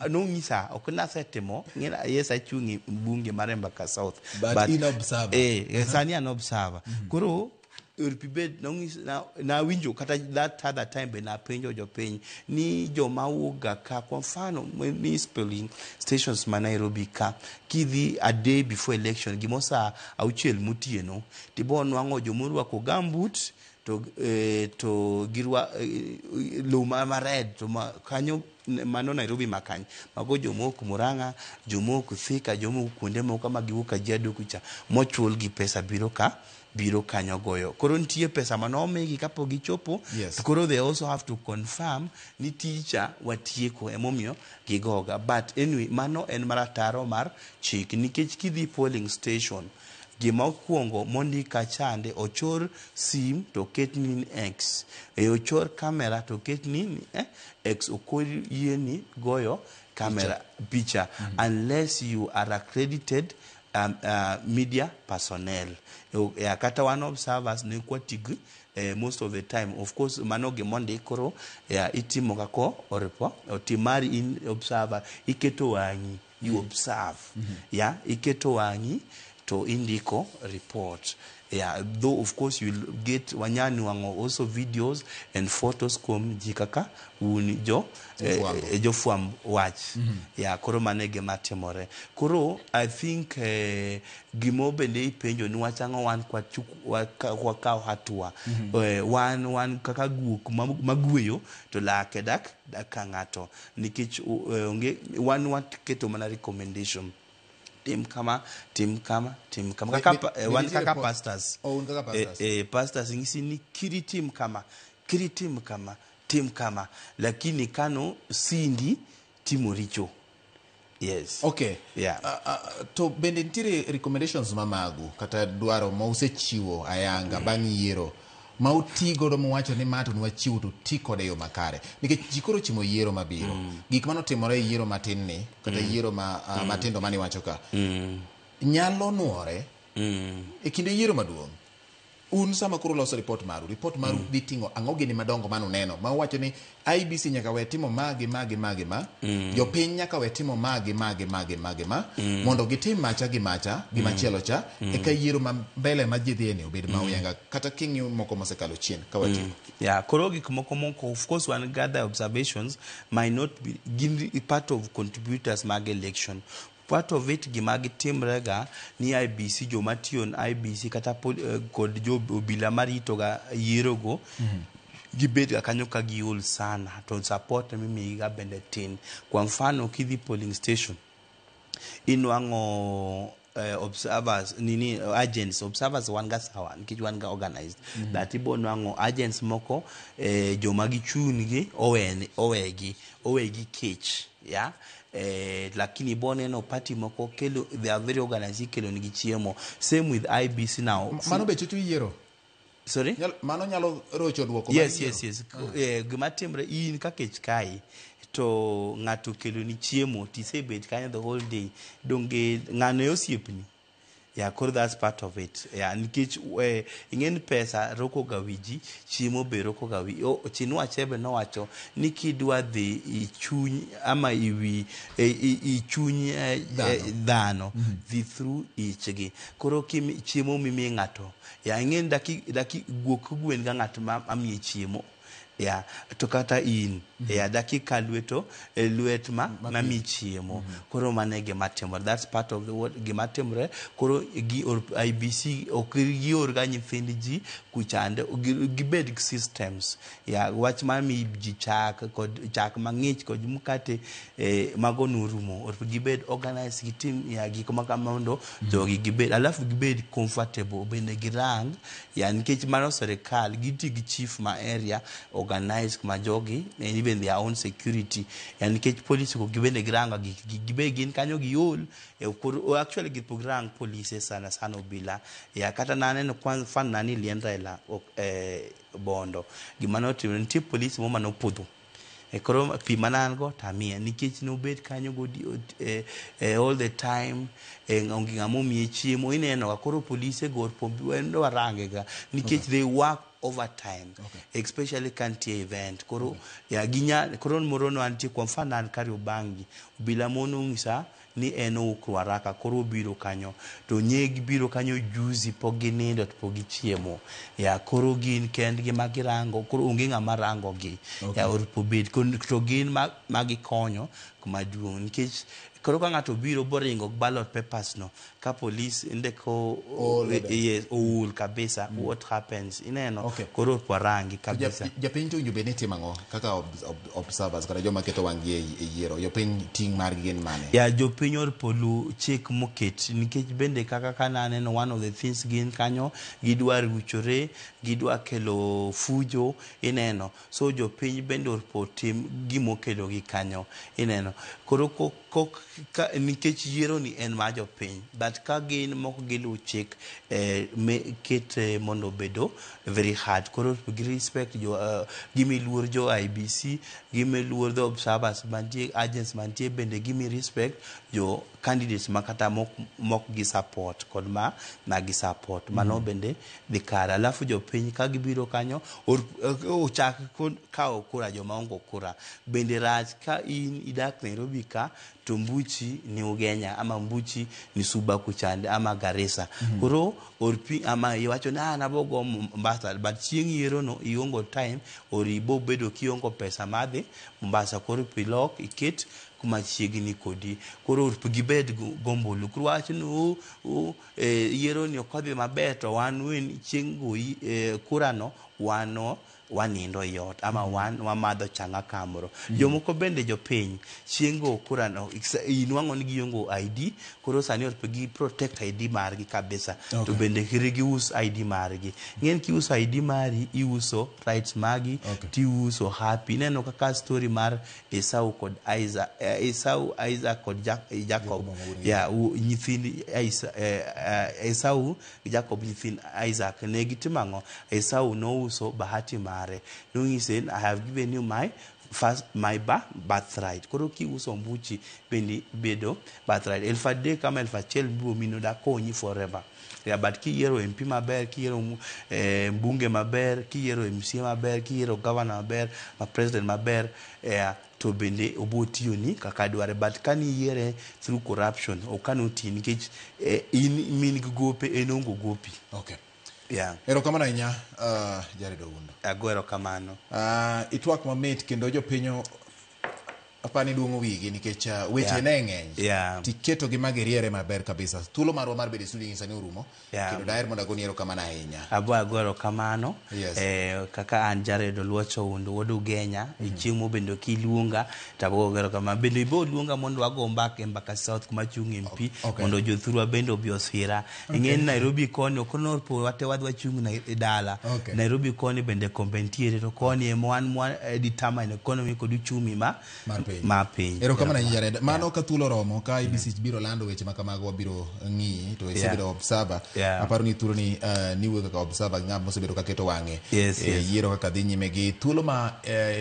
nongisa okuna setemo ngina yesa chungi mbunge maremba ka south but in observer sani an observer koro irupibed nongisa na winjo kata that other time be na penjo jo piny ni joma wuga ka kwa mfano ni spelling stations ma Nairobi ka kidhi a day before election gimosa auchiel mutieno tibo nwango jomurwa ko gambut to girwa luma mared to kanyo mano Nairobi makany mago jomoko Murang'a jomoko Thika jomoko kuonde moko kama giwuka Kajiado kucha mochul gi pesa biro kanyo goyo. Koro nitie pesa manomigi kapo gichopo koro they also have to confirm ni teacher watieko emomiyo gigoga. But anyway mano en marataro mar chik nikech kidhi polling station gima okuongo mondi kachande ochor sim to ket ni X ochor kamera to ket ni X okori yeni goyo kamera picha unless you are accredited media personnel. Kata one observers ne kwatig most of the time of course manoge monde koro itimo kako orepo otimari in observer iketo wangi you observe iketo wangi to indiko report. Though of course you'll get wanyani wango also videos and photos kom jikaka uni jo fuam watch koro manege matemore. Koro I think gimo bende ipenjo ni wachango wan kwa kao hatua wan kaka guok magweyo to lake dak ng'ato nikech wan wat keto mana recommendation tim kama kaka pastors pastors ngisi ni kiri tim kama lakini kano sindi timoricho. Okay. To bende nitire recommendations mamagu kata dwaro ma usechiwo ayanga bang' yiero ma utigo do mwacho ni mato nwachiwo to tikode yo makare nikech jikoro chimo yiero mabiro gik manotimore yiero matin ni kata yiero matindo mani wacho ka nyalo nuore e kinde yiero maduong'. Un sama kuro loso report maru dhi ting'o ang'o gini madongo mano neno ma wacho ni IBC nyaka we timo magi jopiny nyaka we timo magi mondo gitim macha gi machielo cha eka yiero mbele ma ji dhieni obed ma uyenga kata king'yo moko mosekalo chien ka watimo. Koro gik moko of course one gather observations might not be part of contributors mag election. Part of it gimagi timrega ni IBC jomation IBC kata kod jo obila marito ga yierogo gibet ga kanyo ka giul sana to support mimi ga bende tin. Kwa mfano kidhi polling station inwango observers observers wanga sawa nikech wanga organized that ibo nwango agents moko jomagi chungi owegi kech lakini bone no party moko kelo they are very organized kelo nigi chiemo. Same with IBC now. Mano be chuchu yiero. Sorry? Mano nyalo rocho duoko. Yes. Gima timre in kakech kai to ng'ato kelo ni chiemo tisebet kanyo the whole day donge ng'ano yosiepni. Koro that's part of it. Nikech ingen pesa roko gawiji chiemo be roko gawi Chinua Achebe no wacho ni kidwa dhi ichuny ama iwi ichuny dhano dhi through ichgi. Koro chiemo mimi ng'ato ingen daki guok gwen ga ng'at ma amiye chiemo to kata in ya dakika lweto lwet ma mi chiemo koro mane gima timore. That's part of the what gima timore. Koro IBC ok orga nyithind ji kuchande gibed systems ya wach ma mi ji chak kod chak mang'ich kod mkate mago nurumo or gibed organized team ya gik makamondo jogi gibed alafu gibed comfortable bende girang ya nikech mano serikal giti gi chief ma area organized ma jogi and even their own security ya nikech police ko gibende giranga gibed gin kanyo giol actually giprograng police sana obila ya kata nane kwanza fan nani lienda ila bondo gimano nitie police mo mano pudu koro pi manango tamia nikech no bet kanyo go all the time ongi ngamo mi chiemo ineno koro police go pombi wendo warangega nikech they work overtime especially kantie event koro ya ginya koro morono antie kwa mfano kari bangi bila mono ngisa ni eno ukwaraka koro biro kanyo to nyegi biro kanyo juzi poginindo to pogichiemo ya koro gin kendgi magirango koro onge ngama rango gi ya orpobed to gin magikonyo kuma duong nikech koro ka ng'ato biro boringo ballot papers no ka police indeko yes oul kabisa what happens ineno koro kwarangi kabisa japiny to winjo benete mango kaka observers kata joma keto wangie yiero jopiny ting mar gin mane ya jopiny orpolu chik moket nikech bende kaka kananeno one of the things gin kanyo gidwa ruchore gidwa kelo fujo ineno so jopiny bende orpotim gimokelo gi kanyo ineno koro nikech yiero ni en ma jopiny but ka gin moko gilu chik ket mondo bedo very hard koro gi respect jo gimi luor jo IBC gimi luor the observers mantie agents mantie bende gimi respect jo candidates makata mok gi support kod ma gi support mano bende dikara alafu jopiny ka gibiro kanyo ochak ka okura joma ongo kura bende rach ka in idak Nairobi ka to Mbuchi ni Ugenya ama Mbuchi ni Suba kuchande ama Garissa koro orpi ama iwacho na nabogo Mombasa but chieng yiero no iongo time oribo bedo kiongo pesa madhi Mombasa koro pilok iket kuma chiegni kodi koro gibed gombolu kruach no yiero ni okodhi maber to wan wen chieng kurano wanindo yot ama wamadho changa kamoro jomoko bende jopiny chiengo kurano inwango ni giongo ID koro sani orpegi protect ID margi kabisa to bende kirigi us ID margi ng'en ki uso ID mari iuso rights magi ti uso happy neno kaka story mar Esau kod Isaac kod Jacob ya nyithind Esau Jacob nyithind Isaac ne gitimango Esau no uso bahati mare no he said I have given you my birthright koro ki uso Mbuchi bendi bedo birthright elfade kama elfachel biro mino da konyi forever ya but ki yero MP maber ki yero mbunge maber ki yero MC maber ki yero governor maber ma president maber to bende obotiyo ni kaka dware but kani yiere through corruption o kanoti nikech in min gope enongo gopi yeah erokamano ahinya Jared Oundo agwero kamano itwak mamit kendo jopinyo apani duongo wigi nikech weche ne ng'eny tiketo gi magiriere maber kabisa thuolo marwa mar bedo studio sani orumo kendo daher mondo agoni erokamano ahinya agwero kamano kaka an Jared Oundo wuod Ugenya chiemo bendo kiluonga tabogero kamano bendo ibo luonga mondo wago mbaka South kuma chung MP mondo jothurwa bendo obi osira ng'en Nairobi koni okonor po wate wadwa chung na dala Nairobi koni bende kompentiere to koni e mwan determine economy kod uchumi mapping erokamano ahinya Jared mano ka thuolo romo ka IBC biro lando weche makamago wabiro ng'i to isebedo observer aparo ni thuolo ni niwe kaka observer ng'ama osebedo ka keto wang'e yiero kaka dhi nyime gi thuolo ma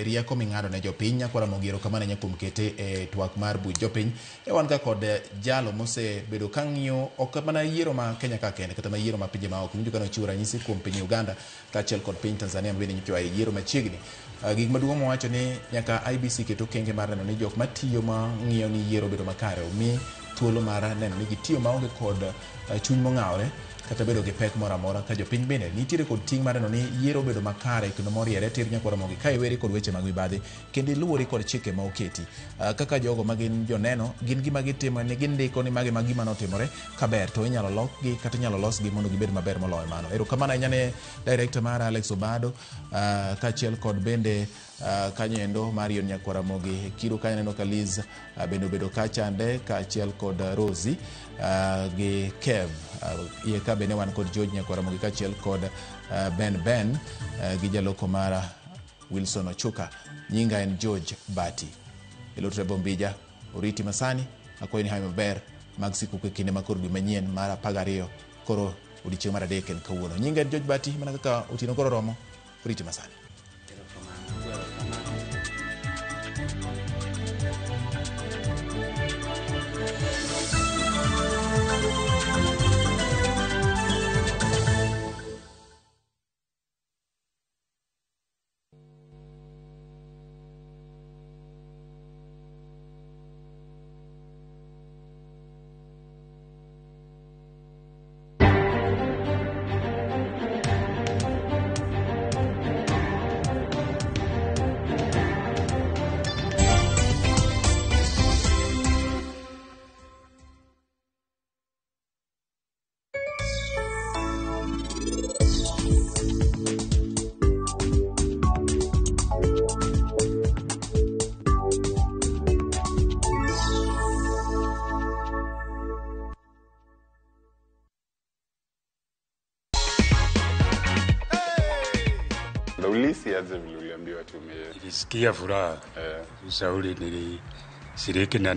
rieko ming'ado ne jopiny nyakwara mogiero kamano nya kuom kete twak mar buch jopiny wan ka kod jalo mosebedo ka ng'iyo ok mana yiero ma Kenya ka kende kata ma yiero ma pinje ma ok winjo kana chiwo ranyisi kuom piny Uganda kaachiel kod piny Tanzania bende nyicho yiero machiegni gik maduong' mowacho ni nyaka IBC keto kenge mar neno ni jok matiyo ma ng'iyo ni yiero bedo makare omi thuolo mar neno ni gitiyo maonge kod chuny mong'awre kata bedo gi pek moro amora ka jopiny bende nitiere kod ting' mar neno ni yiero bedo makare kendo moriere tir Nyakwar Ramogi ka iweri kod weche mag mibadhi kendo iluwori kod chike ma oketi. Kaka jogo ma gin joneno gin gima gitimo ni gindiko ni magi ma gima notimore kaber to inyalo lokgi kata inyalo losgi mondo gibed maber moloyo mano. Erokamano ahinya ne director mar Alex Obado kaachiel kod bende kanyendo Marion Nyakwar Ramogi Kiru kanyo neno ka Liz bende obedo kachande kaachiel kod Rosie gi Kev iye ka bende wan kod George Nyakwar Ramogi kaachiel kod Ben gi jaloko mara Wilson Ochuka. Nyinga en George Bati. Ilotre Bombija oriti masani akwayo ni hayo maber mag siku kwa kinde makoro dwe manyien mara 12 koro odiochieng' mar adek en kawuono. Nyinga en George Bati mana kaka otino koro romo oriti masani. Ulisi aje vile uliambiwa tume. Nilisikia furaha. Ushauri nilishiriki na